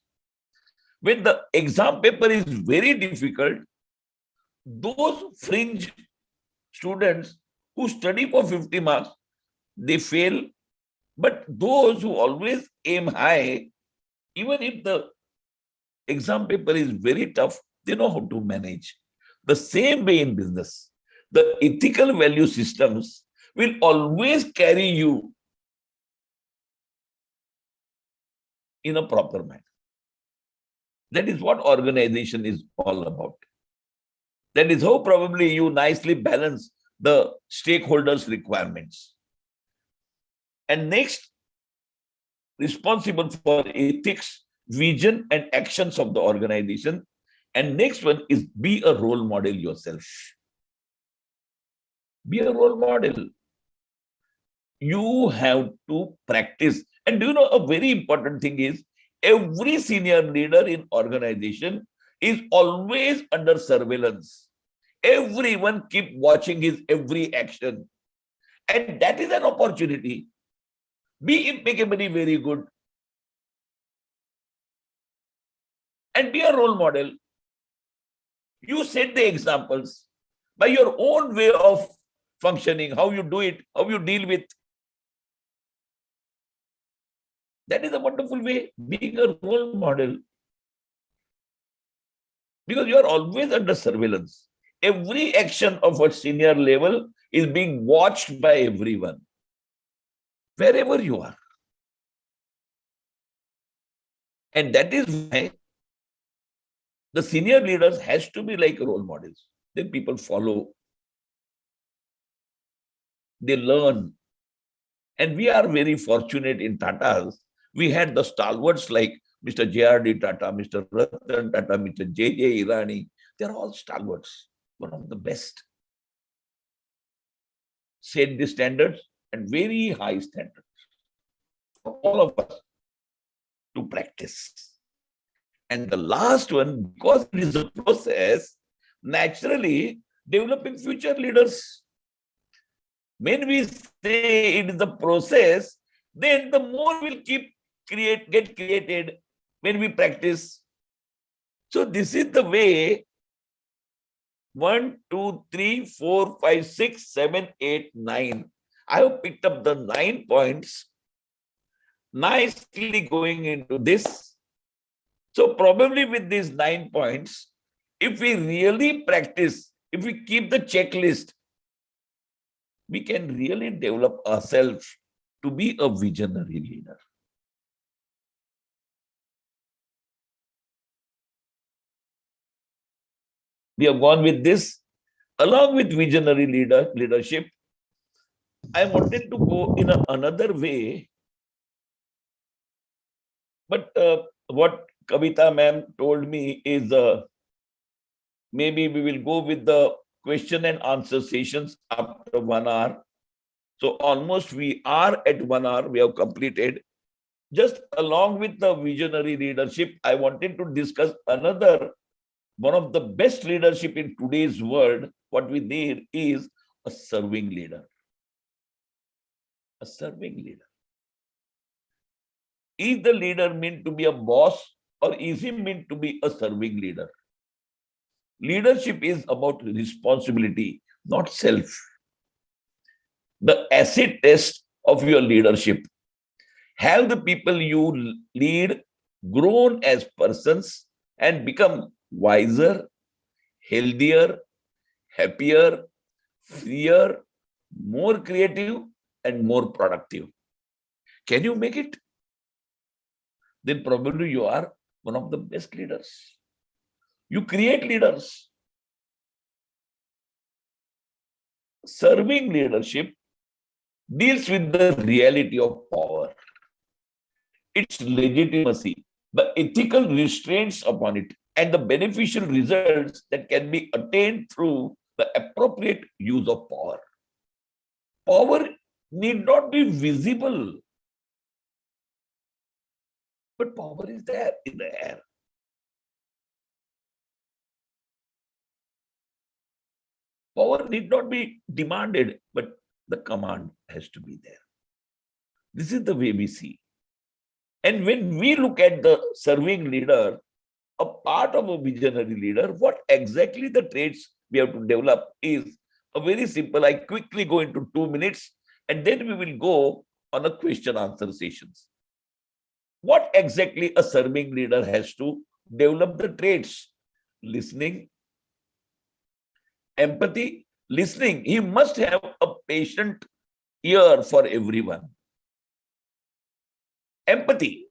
S2: when the exam paper is very difficult, those fringe students who study for 50 marks, they fail. But those who always aim high, Even if the exam paper is very tough, they know how to manage. The same way in business, the ethical value systems will always carry you in a proper manner. That is what organization is all about. That is how probably you nicely balance the stakeholders' requirements. And next, responsible for ethics, vision, and actions of the organization. And next one is be a role model yourself. Be a role model. You have to practice. And do you know a very important thing is every senior leader in organization is always under surveillance. Everyone keep watching his every action. And that is an opportunity. Be impeccably very good. And be a role model. You set the examples by your own way of functioning, how you do it, how you deal with. That is a wonderful way, being a role model. Because you are always under surveillance. Every action of a senior level is being watched by everyone, wherever you are. And that is why the senior leaders has to be like role models. Then people follow. They learn. And we are very fortunate in Tata's. We had the stalwarts like Mr. J.R.D. Tata, Mr. Ratan Tata, Mr. J.J. Irani. They are all stalwarts, one of the best. Set the standards and very high standards for all of us to practice. And the last one, because it is a process, naturally developing future leaders. When we say it is a process, then the more will get created when we practice. So this is the way 1, 2, 3, 4, 5, 6, 7, 8, 9. I have picked up the 9 points, nicely going into this. So probably with these 9 points, if we really practice, if we keep the checklist, we can really develop ourselves to be a visionary leader. We have gone with this. Along with visionary leadership, I wanted to go in another way. But what Kavita ma'am told me is maybe we will go with the question and answer sessions after 1 hour. So almost we are at 1 hour, we have completed. Just along with the visionary leadership, I wanted to discuss another one of the best leadership in today's world. What we need is a serving leader. A serving leader. Is the leader meant to be a boss or is he meant to be a serving leader? Leadership is about responsibility, not self. The acid test of your leadership. Have the people you lead grown as persons and become wiser, healthier, happier, freer, more creative, and more productive? Can you make it? Then probably you are one of the best leaders. You create leaders. Serving leadership deals with the reality of power, its legitimacy, the ethical restraints upon it, and the beneficial results that can be attained through the appropriate use of power. Power need not be visible, but power is there in the air. Power need not be demanded, but the command has to be there. This is the way we see. And when we look at the serving leader, a part of a visionary leader, what exactly the traits we have to develop is a very simple. I quickly go into 2 minutes and then we will go on a question answer sessions. what exactly a serving leader has to develop the traits? Listening, empathy, listening. He must have a patient ear for everyone. Empathy,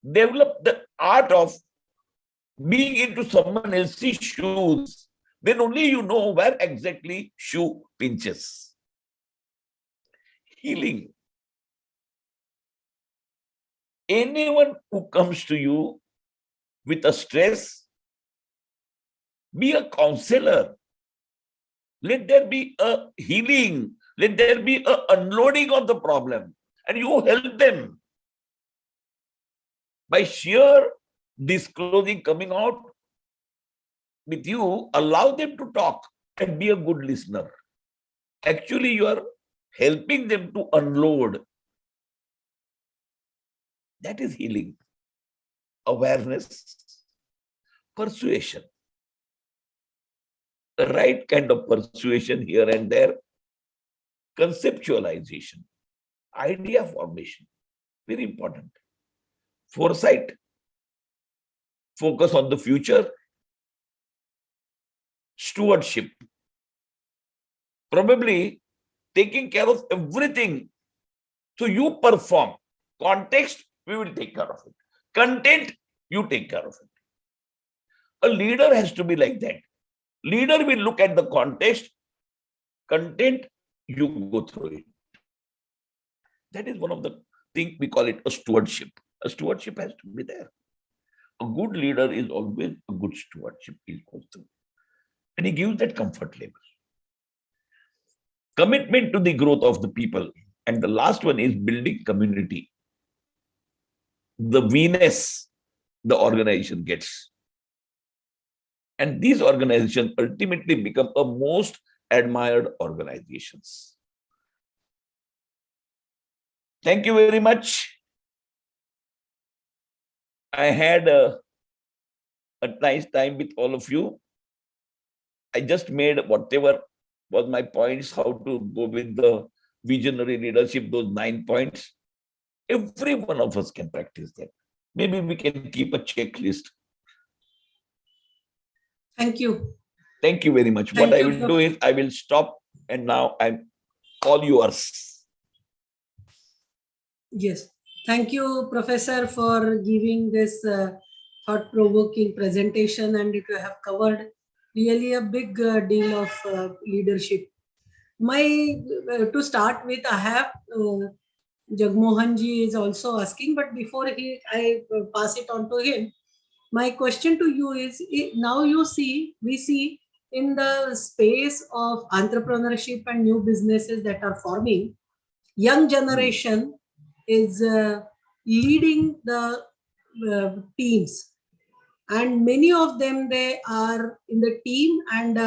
S2: develop the art of being into someone else's shoes. Then only you know where exactly shoe pinches. Healing. Anyone who comes to you with a stress, be a counselor. Let there be a healing. Let there be an unloading of the problem. And you help them by sheer disclosing, coming out with you, allow them to talk and be a good listener. Actually, you are helping them to unload. That is healing. Awareness, persuasion. The right kind of persuasion here and there. Conceptualization, idea formation, very important. Foresight, focus on the future. Stewardship, probably taking care of everything. So you perform. Context, we will take care of it. Content, you take care of it. A leader has to be like that. Leader will look at the context, content, you go through it. That is one of the things we call it a stewardship. A stewardship has to be there. A good leader is always a good stewardship. He goes through. And he gives that comfort level. Commitment to the growth of the people. And the last one is building community. The Venus the organization gets. And these organizations ultimately become a most admired organizations. Thank you very much. I had a nice time with all of you. I just made whatever was my points, how to go with the visionary leadership, those 9 points. Every one of us can practice that. Maybe we can keep a checklist.
S1: Thank you.
S2: Thank you very much.
S1: Thank
S2: What I
S1: you,
S2: will
S1: Prof.
S2: do is I will stop and now I'm all yours.
S1: Yes. Thank you, Professor, for giving this thought-provoking presentation, and you have covered really a big deal of leadership. To start with, I have Jagmohan ji is also asking, but before I pass it on to him, my question to you is, now we see in the space of entrepreneurship and new businesses that are forming, young generation is leading the teams, and many of them, they are in the team. And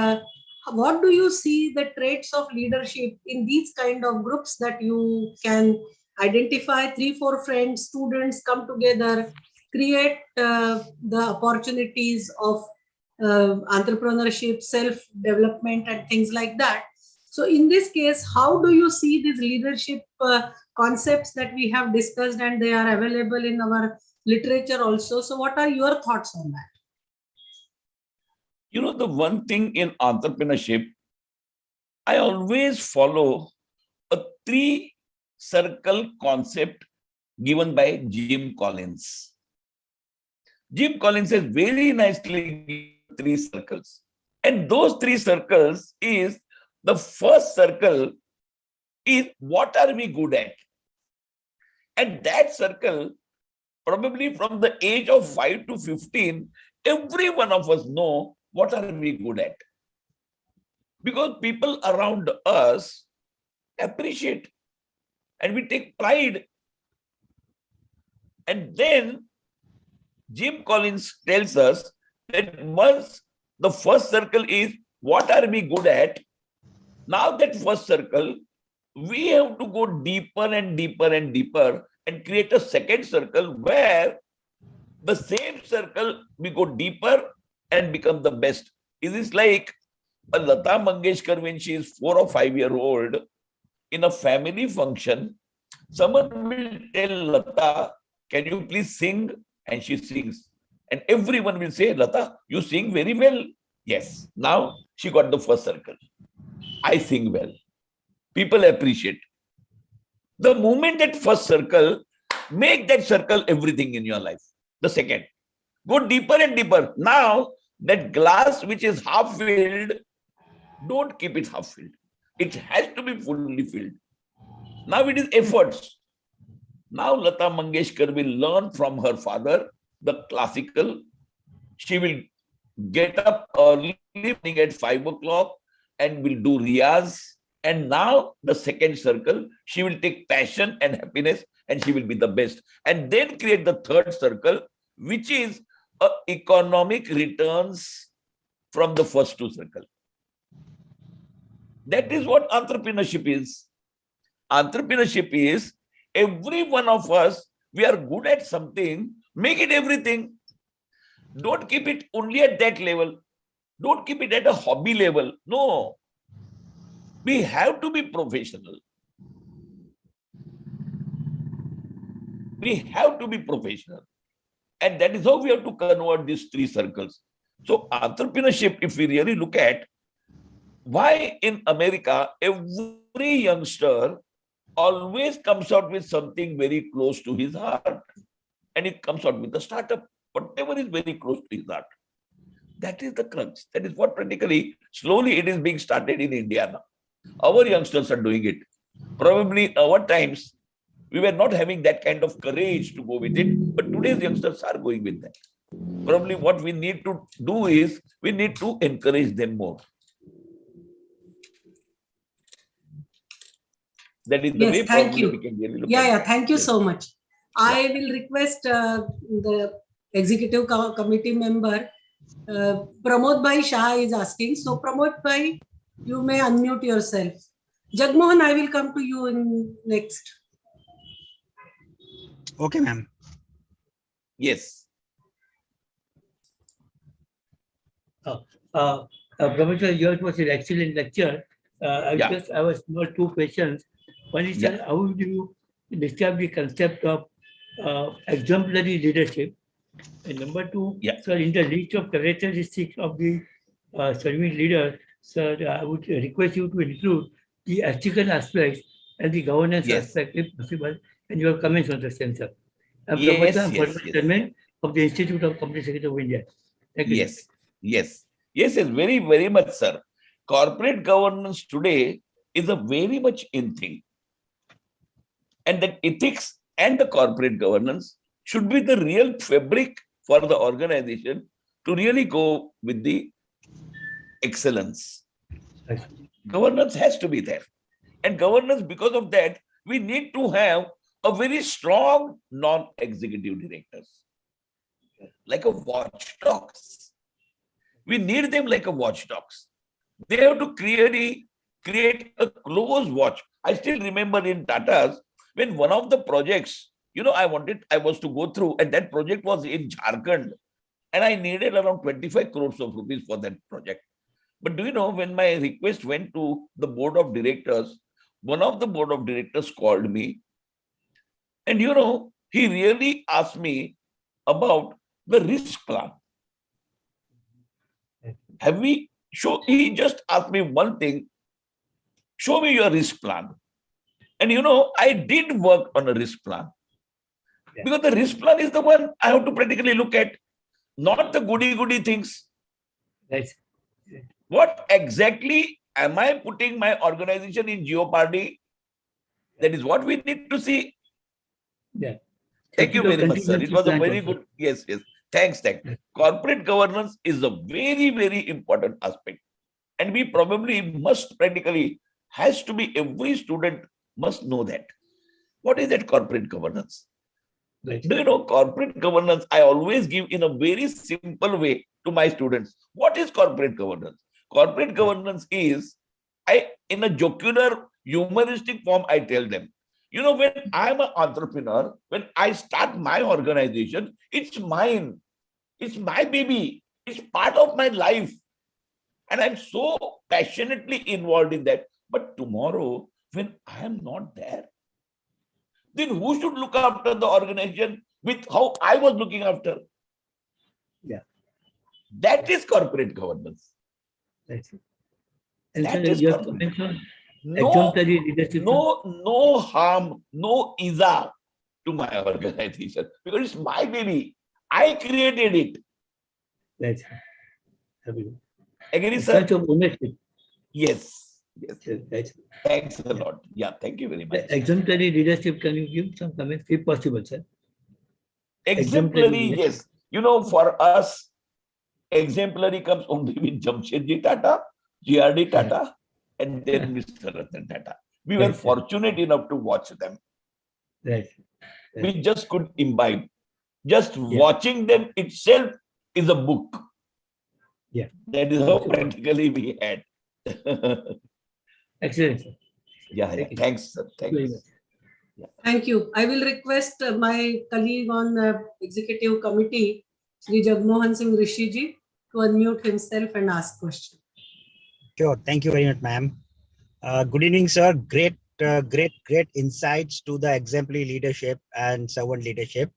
S1: what do you see the traits of leadership in these kind of groups that you can identify? 3-4 friends, students come together, create the opportunities of entrepreneurship, self development, and things like that. So in this case, how do you see these leadership concepts that we have discussed, and they are available in our literature also? So what are your thoughts on that?
S2: You know, the one thing in entrepreneurship, I always follow a 3-circle concept given by Jim Collins. Jim Collins has very nicely given 3 circles. And those 3 circles is, the first circle is what are we good at? And that circle, probably from the age of 5 to 15, every one of us know what are we good at. Because people around us appreciate and we take pride. And then Jim Collins tells us that once the first circle is what are we good at, now that first circle, we have to go deeper and deeper and deeper and create a second circle where the same circle we go deeper and become the best. It is like a Lata Mangeshkar when she is 4 or 5 years old in a family function. Someone will tell Lata can you please sing? And she sings. And everyone will say, Lata, you sing very well. Yes. Now she got the first circle. I sing well. People appreciate. The moment that first circle, make that circle everything in your life. The second, go deeper and deeper. Now, that glass which is half filled, don't keep it half filled. It has to be fully filled. Now it is efforts. Now Lata Mangeshkar will learn from her father the classical. She will get up early morning at 5 o'clock and will do riyaz. And now the second circle, she will take passion and happiness and she will be the best. And then create the third circle, which is economic returns from the first two circles. That is what entrepreneurship is. Entrepreneurship is every one of us, we are good at something, make it everything. Don't keep it only at that level. Don't keep it at a hobby level. No. We have to be professional. We have to be professional. And that is how we have to convert these three circles. So entrepreneurship, if we really look at why in America, every youngster always comes out with something very close to his heart. And it comes out with a startup, whatever is very close to his heart. That is the crux. That is what practically, slowly it is being started in India now. Our youngsters are doing it. Probably in our times, we were not having that kind of courage to go with it, but today's youngsters are going with that. Probably what we need to do is, we need to encourage them more. That is the way
S1: thank
S2: we can really look
S1: at thank you so much. I will request the executive committee member, Pramod Bhai Shah is asking. So Pramod Bhai, you may unmute yourself. Jagmohan, I will come to you in next.
S3: Okay, ma'am.
S2: Yes.
S4: Professor, yours was an excellent lecture. I have small two questions. One is, sir, how do you describe the concept of exemplary leadership? And number two, sir, in the list of characteristics of the serving leader, sir, I would request you to include the ethical aspects and the governance aspect, if possible, and your comments on the same, sir. I'm Chairman of the Institute of Company Secretary of India. Thank you.
S2: Yes, very, very much, sir. Corporate governance today is a very much in thing. And that ethics and the corporate governance should be the real fabric for the organization to really go with the excellence. Governance has to be there. And governance, because of that, we need to have a very strong non-executive directors, like a watchdogs. We need them like a watchdogs. They have to create a close watch. I still remember in Tata's, when one of the projects, I was to go through, and that project was in Jharkhand, and I needed around 25 crores of rupees for that project. But do you know, when my request went to the board of directors, one of the board of directors called me, and he really asked me about the risk plan. He just asked me one thing, show me your risk plan. And I did work on a risk plan. Because the risk plan is the one I have to practically look at, not the goody things.
S4: Right.
S2: What exactly am I putting my organization in jeopardy? That is what we need to see.
S4: Yeah.
S2: Thank you very much, sir. It was a very good. Yes. Thanks. Corporate governance is a very, very important aspect. And we probably must practically, has to be, every student must know that. What is that corporate governance?
S4: Right.
S2: Do you know corporate governance? I always give in a very simple way to my students. What is corporate governance? Corporate governance is, in a jocular, humoristic form, I tell them, when I'm an entrepreneur, when I start my organization, it's mine. It's my baby. It's part of my life. And I'm so passionately involved in that. But tomorrow, when I am not there, then who should look after the organization with how I was looking after?
S4: Yeah.
S2: That is corporate governance.
S4: That's it. And
S2: That
S4: so
S2: is
S4: your
S2: corporate.
S4: comments on
S2: No,
S4: exemplary leadership.
S2: no harm, no iza to my organization because it's my baby. I created it.
S4: That's it.
S2: Agree,
S4: A
S2: sir?
S4: sense of ownership.
S2: Yes. Yes.
S4: That's it.
S2: Thanks a lot. Yeah, thank you very much.
S4: Exemplary leadership, can you give some comments if possible, sir?
S2: Exemplary, yes. You know, for us, exemplary comes only with Jamshedji Tata, GRD Tata, and then Mr. Ratan Tata. We were fortunate enough to watch them.
S4: Right.
S2: We just could imbibe. Just watching them itself is a book.
S4: Yeah.
S2: That is how practically we had.
S4: Excellent, sir.
S2: Yeah. Thanks, sir. Thanks.
S1: Thank you. I will request my colleague on the executive committee, Sri Jagmohan Singh Rishi ji, to unmute himself and ask question.
S3: Sure. Thank you very much, ma'am. Good evening, sir. Great insights to the exemplary leadership and servant leadership.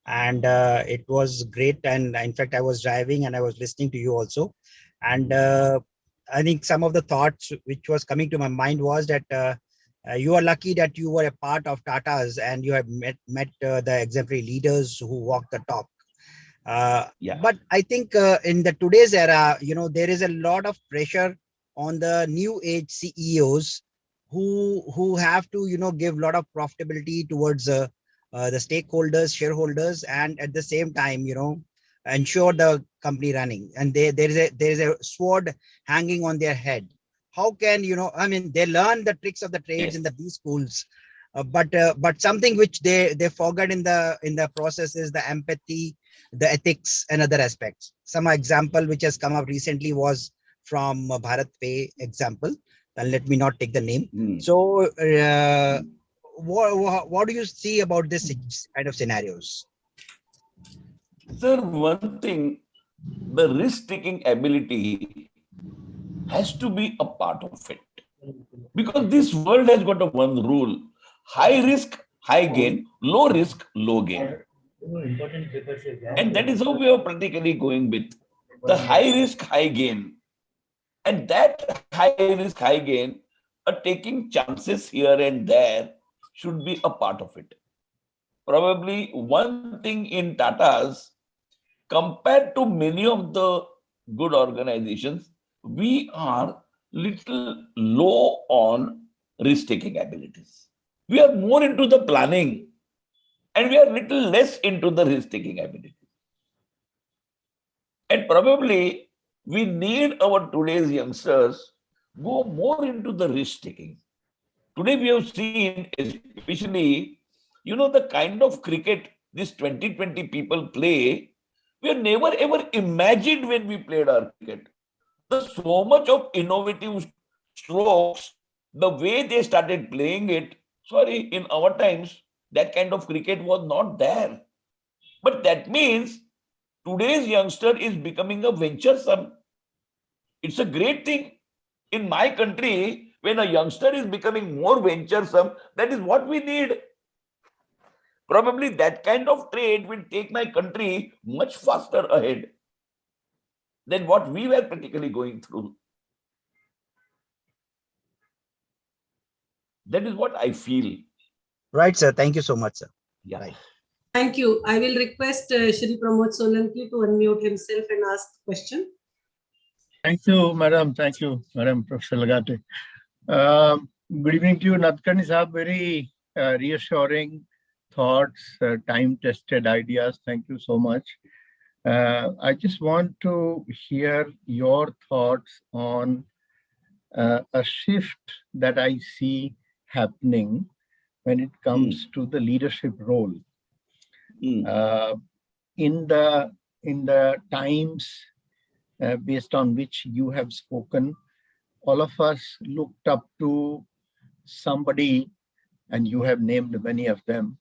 S3: And it was great. And in fact, I was driving and I was listening to you also. And I think some of the thoughts which was coming to my mind was that you are lucky that you were a part of Tata's and you have met the exemplary leaders who walk the talk. But I think in the today's era, there is a lot of pressure on the new age CEOs who have to, give a lot of profitability towards the stakeholders, shareholders, and at the same time, ensure the company running. And there is a sword hanging on their head. How can, I mean, they learn the tricks of the trades in the B schools, but something which they forget in the process is the empathy, the ethics, and other aspects. Some example which has come up recently was from Bharat Pay example, and let me not take the name. So what do you see about this kind of scenarios?
S2: Sir, one thing, the risk-taking ability has to be a part of it. Because this world has got a one rule: high risk, high gain, low risk, low gain. And that is how we are practically going with the high risk, high gain. And that high risk, high gain, taking chances here and there should be a part of it. Probably one thing in Tata's, compared to many of the good organizations, we are little low on risk-taking abilities. We are more into the planning and we are little less into the risk-taking abilities. And probably we need our today's youngsters go more into the risk-taking. Today we have seen, especially, the kind of cricket this 2020 people play, we have never ever imagined when we played our cricket. There's so much of innovative strokes, the way they started playing it. Sorry, in our times, that kind of cricket was not there. But that means today's youngster is becoming a venturesome. It's a great thing. In my country, when a youngster is becoming more venturesome, that is what we need. Probably that kind of trade will take my country much faster ahead than what we were practically going through. That is what I feel.
S3: Right, sir. Thank you so much, sir.
S2: Yeah.
S3: Right.
S1: Thank you. I will request Shri Pramod Solanki to unmute himself and ask question.
S5: Thank you, Madam. Thank you, Madam Professor Lagate. Good evening to you, Nadkarni Sahab. Very reassuring thoughts, time-tested ideas. Thank you so much. I just want to hear your thoughts on a shift that I see happening when it comes to the leadership role. In the times based on which you have spoken, all of us looked up to somebody, and you have named many of them,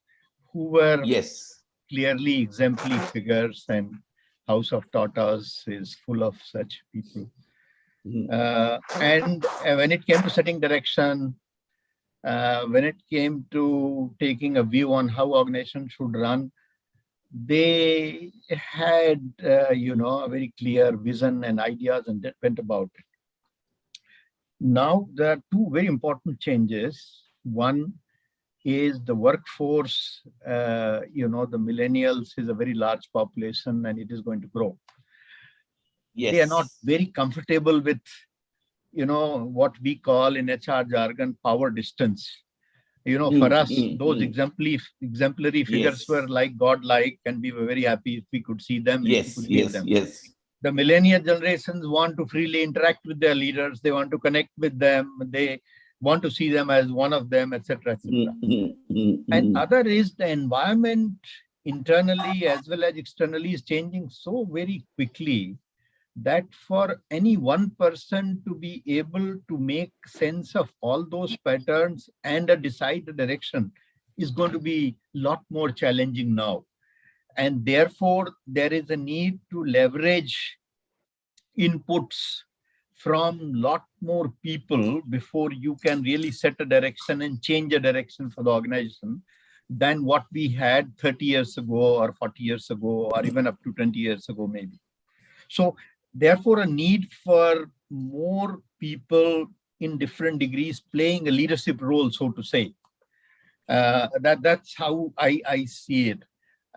S5: who were clearly exemplary figures, and House of Tatas is full of such people. And when it came to setting direction, when it came to taking a view on how organizations should run, they had, a very clear vision and ideas and that went about it. Now, there are two very important changes. One is the workforce, the millennials is a very large population and it is going to grow.
S2: Yes.
S5: They are not very comfortable with, what we call in HR jargon, power distance. For us, those exemplary figures were like God-like, and we were very happy if we could see them.
S2: Yes.
S5: The millennial generations want to freely interact with their leaders. They want to connect with them. They want to see them as one of them, etc., etc. And other is the environment internally as well as externally is changing so very quickly that for any one person to be able to make sense of all those patterns and decide the direction is going to be a lot more challenging now. And therefore, there is a need to leverage inputs from a lot more people before you can really set a direction and change a direction for the organization than what we had 30 years ago or 40 years ago or even up to 20 years ago maybe. So therefore, a need for more people in different degrees playing a leadership role, so to say. That's how I see it.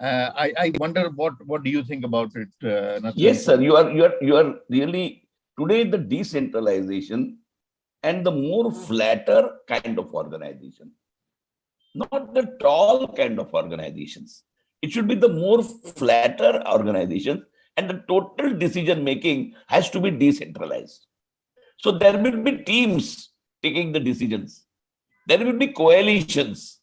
S5: I wonder what do you think about it?
S2: Yes, sir. You are really today the decentralization and the more flatter kind of organization, not the tall kind of organizations. It should be the more flatter organization, and the total decision making has to be decentralized. So there will be teams taking the decisions. There will be coalitions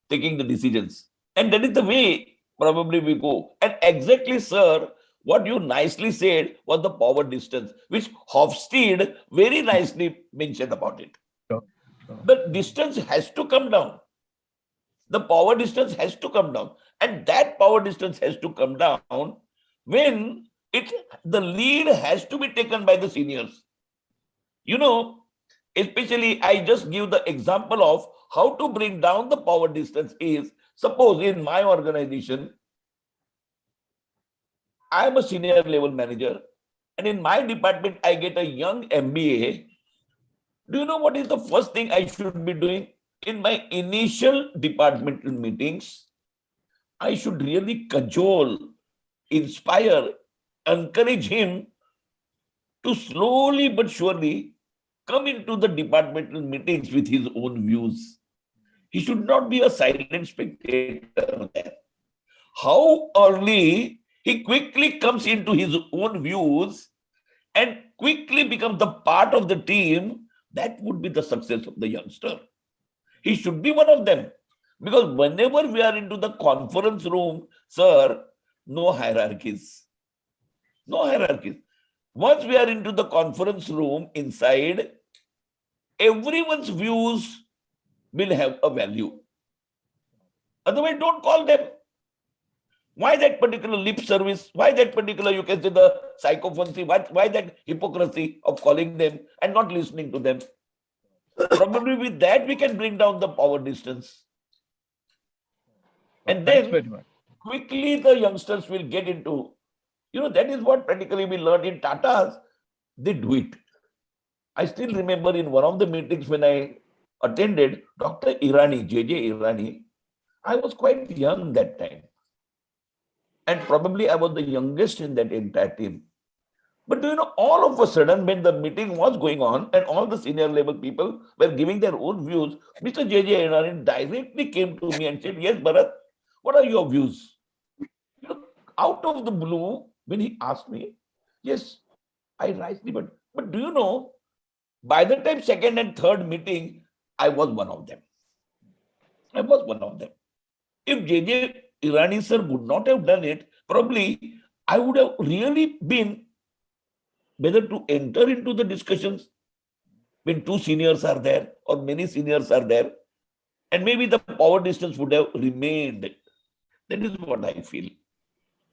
S2: taking the decisions. And that is the way probably we go. And exactly, sir, what you nicely said was the power distance, which Hofstede very nicely mentioned about it.
S5: Sure.
S2: The distance has to come down. The power distance has to come down. And that power distance has to come down when the lead has to be taken by the seniors. Especially I just give the example of how to bring down the power distance is, suppose in my organization, I am a senior level manager, and in my department, I get a young MBA. Do you know what is the first thing I should be doing? In my initial departmental meetings, I should really cajole, inspire, encourage him to slowly but surely come into the departmental meetings with his own views. He should not be a silent spectator there. How early he quickly comes into his own views and quickly becomes the part of the team, that would be the success of the youngster. He should be one of them. Because whenever we are into the conference room, sir, no hierarchies. No hierarchies. Once we are into the conference room inside, everyone's views will have a value. Otherwise, don't call them. Why that particular lip service? Why that particular, you can say, the psychophancy? Why that hypocrisy of calling them and not listening to them? Probably with that, we can bring down the power distance. And then quickly the youngsters will get into, that is what practically we learned in Tata's. They do it. I still remember in one of the meetings when I attended, Dr. Irani, JJ Irani, I was quite young that time. And probably I was the youngest in that entire team. But do you know, all of a sudden, when the meeting was going on and all the senior level people were giving their own views, Mr. JJ Irani directly came to me and said, yes, Bharat, what are your views? Out of the blue, when he asked me, yes, I rightly, but do you know, by the time second and third meeting, I was one of them. I was one of them. If JJ Irani sir would not have done it, probably I would have really been whether to enter into the discussions when two seniors are there or many seniors are there, and maybe the power distance would have remained. That is what I feel.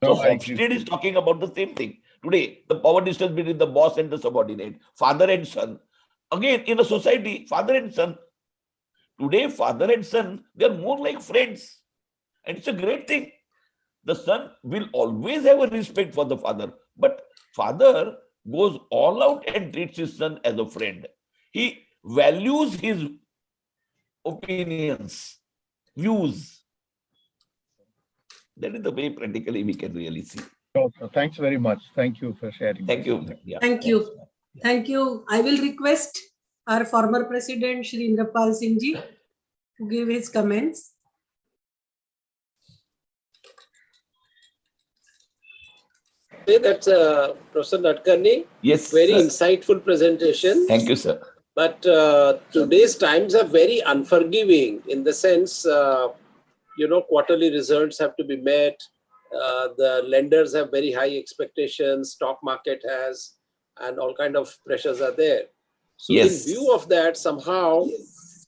S2: So Hofstede is talking about the same thing. Today, the power distance between the boss and the subordinate, father and son. Again, in a society, father and son. Today, father and son, they are more like friends. And it's a great thing. The son will always have a respect for the father, but father goes all out and treats his son as a friend. He values his opinions, views. That is the way practically we can really see.
S5: So thanks very much. Thank you for sharing.
S2: Thank you. Yeah,
S1: Thank you. Thank you. I will request our former president, Shri Indrapal Singh ji, to give his comments.
S6: Say that Professor Nadkarni,
S2: yes,
S6: very
S2: sir.
S6: insightful presentation.
S2: Thank you, sir.
S6: But today's times are very unforgiving in the sense, quarterly results have to be met. The lenders have very high expectations, stock market has, and all kind of pressures are there. So
S2: Yes.
S6: in view of that, somehow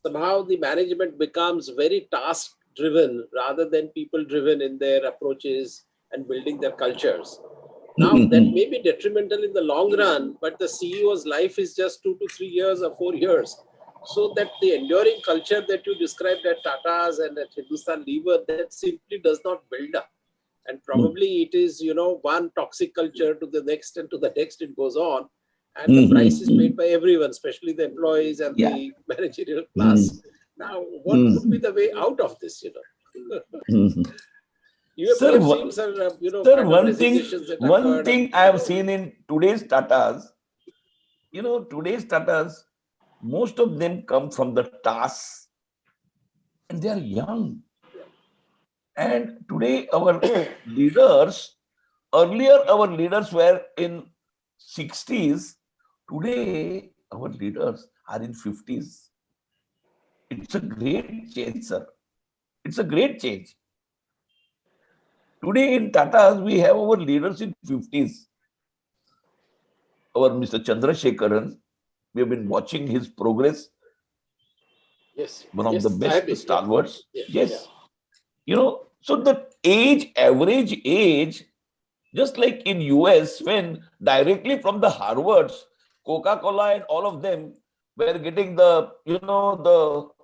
S6: the management becomes very task driven rather than people driven in their approaches and building their cultures. Now that may be detrimental in the long run, but the CEO's life is just 2 to 3 years or 4 years. So that the enduring culture that you described at Tata's and at Hindustan Lever, that simply does not build up. And probably it is, one toxic culture to the next and to the next it goes on. And the price is paid by everyone, especially the employees and the managerial class. Now, what would be the way out of this, You have,
S2: Sir,
S6: seen, sir,
S2: sir, one thing I have seen in today's Tatas, today's Tatas, most of them come from the tasks and they are young. And today our leaders, earlier our leaders were in 60s. Today our leaders are in 50s. It's a great change, sir. It's a great change. Today in Tatas, we have our leaders in 50s. Our Mr. Chandrasekharan, we have been watching his progress.
S6: Yes.
S2: One of the best stalwarts. Yes. So the average age, just like in US, when directly from the Harvards, Coca-Cola and all of them were getting the,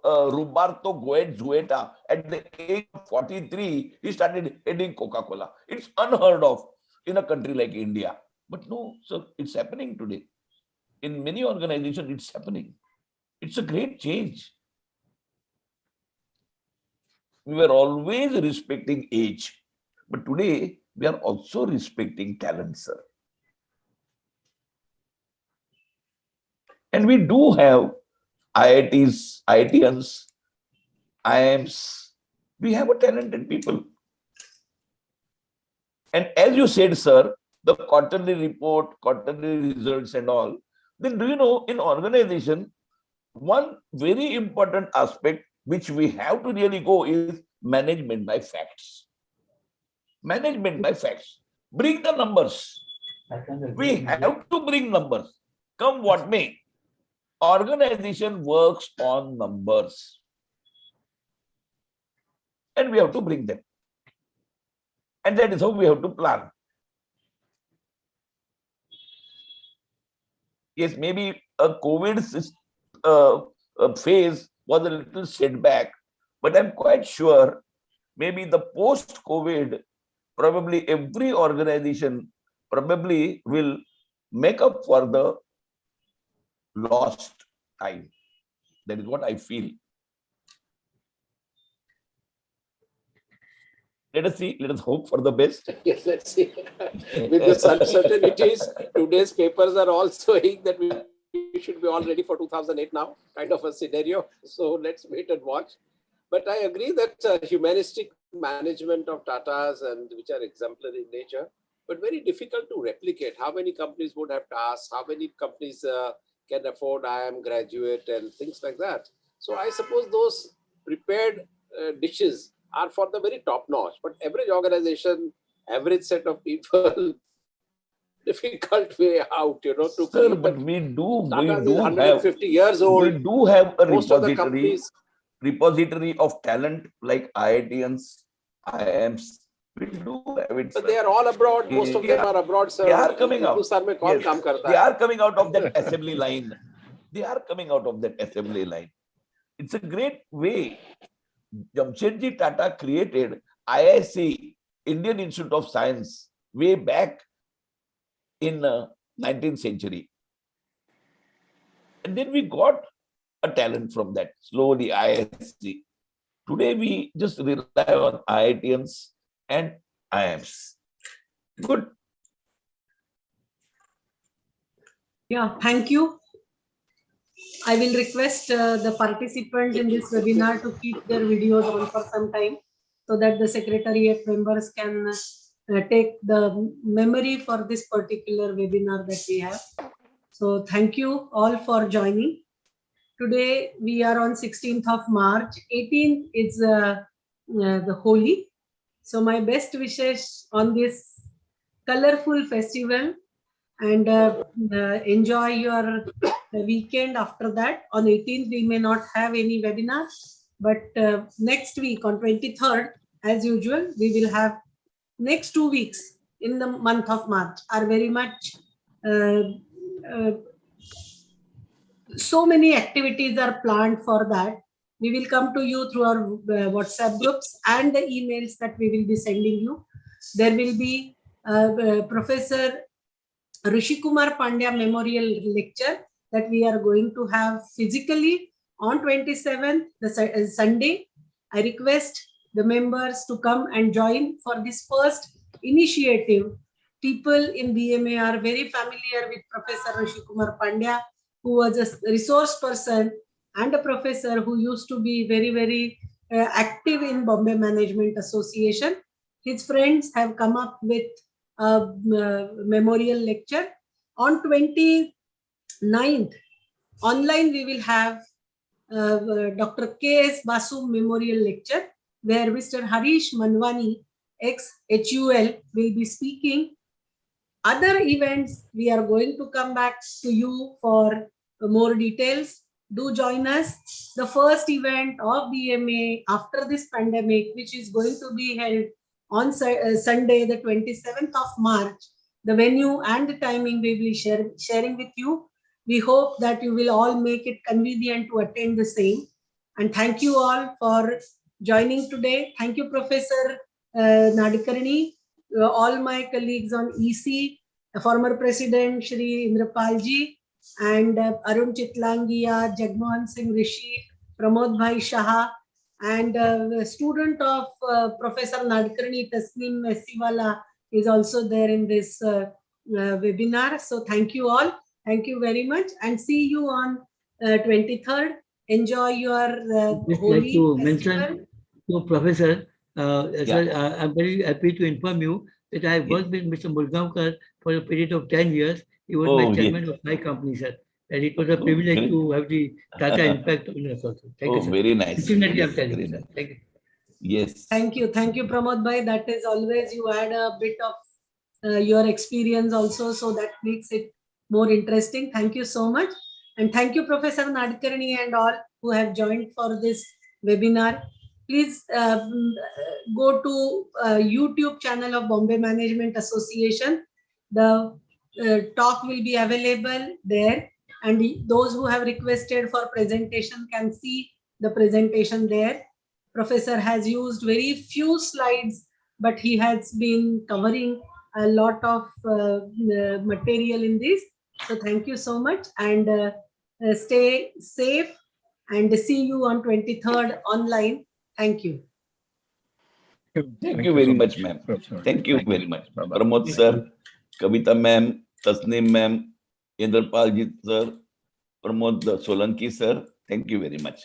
S2: Roberto Goetz-Zueta at the age of 43, he started heading Coca-Cola. It's unheard of in a country like India. But no, so it's happening today. In many organizations, it's happening. It's a great change. We were always respecting age, but today we are also respecting talent, sir. And we do have IITs, IITians, IIMs. We have a talented people. And as you said, sir, the quarterly report, quarterly results and all, then do you know, in organization, one very important aspect which we have to really go is management by facts. Management by facts. Bring the numbers. We have to bring numbers. Come what may. Organization works on numbers. And we have to bring them. And that is how we have to plan. Yes, maybe a COVID phase was a little setback, but I'm quite sure maybe the post-COVID, probably every organization probably will make up for the lost time. That is what I feel. Let us see, let us hope for the best.
S6: Yes, let's see. With the uncertainties, today's papers are all showing that we should be all ready for 2008 now, kind of a scenario. So let's wait and watch. But I agree that humanistic management of Tatas and which are exemplary in nature, but very difficult to replicate. How many companies would have tasks? How many companies can afford IIM graduate and things like that? So I suppose those prepared dishes are for the very top notch, but average organization, average set of people, difficult way out, to
S2: Sir, but we do have
S6: 150 years old.
S2: We do have a
S6: most of the companies,
S2: repository of talent like IITians, IIMs. We do have it.
S6: But they are all abroad. Most of them are abroad, sir.
S2: They are coming out.
S6: Yes.
S2: They are coming out of that assembly line. They are coming out of that assembly line. it's a great way. Jamshedji Tata created IIC, Indian Institute of Science, way back in 19th century. And then we got a talent from that, slowly IIC. Today we just rely on IITians and IIMs. Good.
S1: Yeah, thank you. I will request the participants in this webinar to keep their videos on for some time so that the secretariat members can take the memory for this particular webinar that we have. So thank you all for joining. Today we are on 16th of March. 18th is the Holi. So my best wishes on this colorful festival, and enjoy your weekend after that. On 18th, we may not have any webinar, but next week on 23rd, as usual, we will have next 2 weeks in the month of March are very much, so many activities are planned for that. We will come to you through our WhatsApp groups and the emails that we will be sending you. There will be Professor Rishikumar Pandya Memorial Lecture that we are going to have physically on 27th, the Sunday. I request the members to come and join for this first initiative. People in BMA are very familiar with Professor Rishikumar Pandya, who was a resource person and a professor who used to be very, very active in Bombay Management Association. His friends have come up with a memorial lecture. On 29th, online we will have Dr. K.S. Basu Memorial Lecture, where Mr. Harish Manwani, ex-HUL, will be speaking. Other events, we are going to come back to you for more details. Do join us. The first event of BMA after this pandemic, which is going to be held on Sunday, the 27th of March. The venue and the timing we will be sharing with you. We hope that you will all make it convenient to attend the same. And thank you all for joining today. Thank you, Professor Nadkarni, all my colleagues on EC, former President Shri Indrapalji, and Arun Chitlangia, Jagmohan Singh Rishi, Pramod Bhai Shah, and the student of Professor Nadkarni, Tasneem Messiwala, is also there in this webinar. So thank you all. Thank you very much, and see you on 23rd. Enjoy your Holi
S4: to
S1: festival.
S4: mention to Professor, I'm very happy to inform you that I have worked with Mr. Murgaonkar for a period of 10 years. He was my chairman of my company, sir. And it was a privilege to have the Tata impact on us also. Thank you, sir.
S2: Very nice.
S4: Definitely, I'm telling you, sir. Thank you.
S2: Yes.
S1: Thank you. Thank you, Pramod Bhai. That is always, you add a bit of your experience also, so that makes it more interesting. Thank you so much. And thank you, Professor Nadkarni and all who have joined for this webinar. Please go to YouTube channel of Bombay Management Association. The talk will be available there, and those who have requested for presentation can see the presentation there. Professor has used very few slides, but he has been covering a lot of material in this. So thank you so much, and stay safe, and see you on 23rd online. Thank you.
S2: Thank you very much, ma'am. Thank you very much. Pramod sir, Kavita ma'am, Tasneem ma'am, Indrapalji sir, Pramod Solanki sir. Thank you very much.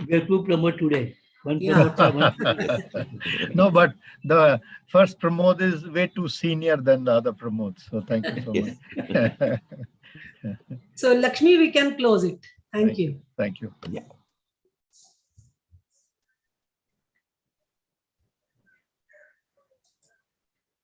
S4: We have two Pramod today. One
S1: Yeah.
S4: Pramod, one.
S5: No, but the first Pramod is way too senior than the other Pramod. So thank you so much.
S1: So Lakshmi, we can close it. Thank you.
S5: Thank you.
S2: Yeah.